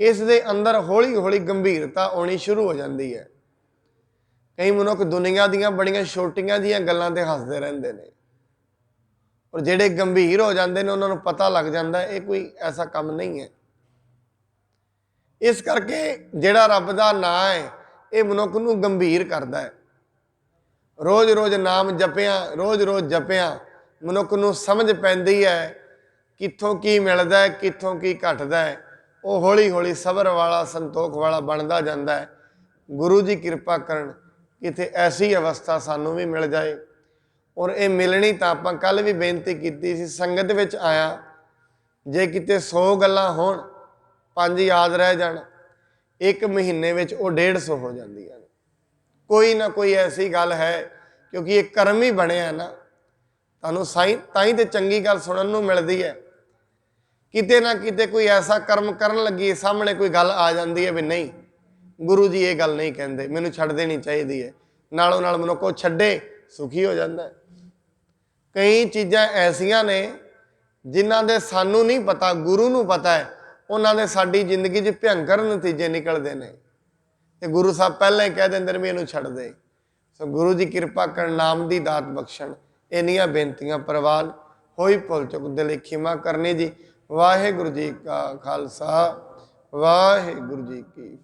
[SPEAKER 1] ਇਸ ਦੇ ਅੰਦਰ ਹੌਲੀ-ਹੌਲੀ ਗੰਭੀਰਤਾ ਆਉਣੀ ਸ਼ੁਰੂ ਹੋ ਜਾਂਦੀ ਹੈ। ਕਈ ਮਨੁੱਖ ਦੁਨੀਆ ਦੀਆਂ ਬੜੀਆਂ ਛੋਟੀਆਂ ਜਿਹੀਆਂ ਗੱਲਾਂ ਤੇ ਹੱਸਦੇ ਰਹਿੰਦੇ ਨੇ। ਔਰ ਜਿਹੜੇ ਗੰਭੀਰ ਹੋ ਜਾਂਦੇ ਨੇ, ਉਹਨਾਂ ਨੂੰ ਪਤਾ ਲੱਗ ਜਾਂਦਾ ਇਹ ਕੋਈ ਐਸਾ ਕੰਮ ਨਹੀਂ ਹੈ। ਇਸ ਕਰਕੇ ਜਿਹੜਾ ਰੱਬ ਦਾ ਨਾਂ ਹੈ, ਇਹ ਮਨੁੱਖ ਨੂੰ ਗੰਭੀਰ ਕਰਦਾ ਹੈ। ਰੋਜ਼-ਰੋਜ਼ ਨਾਮ ਜਪਿਆ, ਰੋਜ਼-ਰੋਜ਼ ਜਪਿਆ, ਮਨੁੱਖ ਨੂੰ ਸਮਝ ਪੈਂਦੀ ਹੈ ਕਿੱਥੋਂ ਕੀ ਮਿਲਦਾ ਹੈ, ਕਿੱਥੋਂ ਕੀ ਘਟਦਾ ਹੈ। ਉਹ ਹੌਲੀ-ਹੌਲੀ ਸਬਰ ਵਾਲਾ, ਸੰਤੋਖ ਵਾਲਾ ਬਣਦਾ ਜਾਂਦਾ ਹੈ। ਗੁਰੂ ਜੀ ਕਿਰਪਾ ਕਰਨ ਕਿਤੇ ਐਸੀ ਅਵਸਥਾ ਸਾਨੂੰ ਵੀ ਮਿਲ ਜਾਏ। ਔਰ ਇਹ ਮਿਲਣੀ ਤਾਂ ਆਪਾਂ ਕੱਲ੍ਹ ਵੀ ਬੇਨਤੀ ਕੀਤੀ ਸੀ, ਸੰਗਤ ਵਿੱਚ ਆਇਆ, ਜੇ ਕਿਤੇ 100 ਗੱਲਾਂ ਹੋਣ, 5 ਯਾਦ ਰਹਿ ਜਾਣ, 1 ਮਹੀਨੇ ਵਿੱਚ ਉਹ 150 ਹੋ ਜਾਂਦੀਆਂ ਨੇ। ਕੋਈ ਨਾ ਕੋਈ ਐਸੀ ਗੱਲ ਹੈ, ਕਿਉਂਕਿ ਇਹ ਕਰਮ ਹੀ ਬਣਿਆ ਨਾ। ਤੁਹਾਨੂੰ ਤਾਂ ਹੀ ਤੇ ਚੰਗੀ ਗੱਲ ਸੁਣਨ ਨੂੰ ਮਿਲਦੀ ਹੈ। ਕਿਤੇ ਨਾ ਕਿਤੇ ਕੋਈ ਐਸਾ ਕਰਮ ਕਰਨ ਲੱਗੀ, ਸਾਹਮਣੇ ਕੋਈ ਗੱਲ ਆ ਜਾਂਦੀ ਹੈ ਵੀ ਨਹੀਂ, ਗੁਰੂ ਜੀ ਇਹ ਗੱਲ ਨਹੀਂ ਕਹਿੰਦੇ, ਮੈਨੂੰ ਛੱਡ ਦੇਣੀ ਚਾਹੀਦੀ ਹੈ। ਨਾਲੋਂ ਨਾਲ ਮਨੁੱਖ ਉਹ ਛੱਡੇ, ਸੁਖੀ ਹੋ ਜਾਂਦਾ। ਕਈ ਚੀਜ਼ਾਂ ਐਸੀਆਂ ਨੇ ਜਿਨ੍ਹਾਂ ਦੇ ਸਾਨੂੰ ਨਹੀਂ ਪਤਾ, ਗੁਰੂ ਨੂੰ ਪਤਾ ਹੈ। ਉਹਨਾਂ ਦੇ ਸਾਡੀ ਜ਼ਿੰਦਗੀ 'ਚ ਭਿਅੰਕਰ ਨਤੀਜੇ ਨਿਕਲਦੇ ਨੇ, ਤੇ ਗੁਰੂ ਸਾਹਿਬ ਪਹਿਲਾਂ ਹੀ ਕਹਿ ਦਿੰਦੇ ਨੇ ਵੀ ਇਹਨੂੰ ਛੱਡ ਦੇ। ਸੋ ਗੁਰੂ ਜੀ ਕਿਰਪਾ ਕਰਨ, ਨਾਮ ਦੀ ਦਾਤ ਬਖਸ਼ਣ। ਇੰਨੀਆਂ ਬੇਨਤੀਆਂ ਪ੍ਰਵਾਨ ਹੋਈ, ਭੁੱਲ ਚੁੱਕ ਦੇ ਲਈ ਖਿਮਾ ਕਰਨੀ ਜੀ। ਵਾਹਿਗੁਰੂ ਜੀ ਕਾ ਖਾਲਸਾ, ਵਾਹਿਗੁਰੂ ਜੀ ਕੀ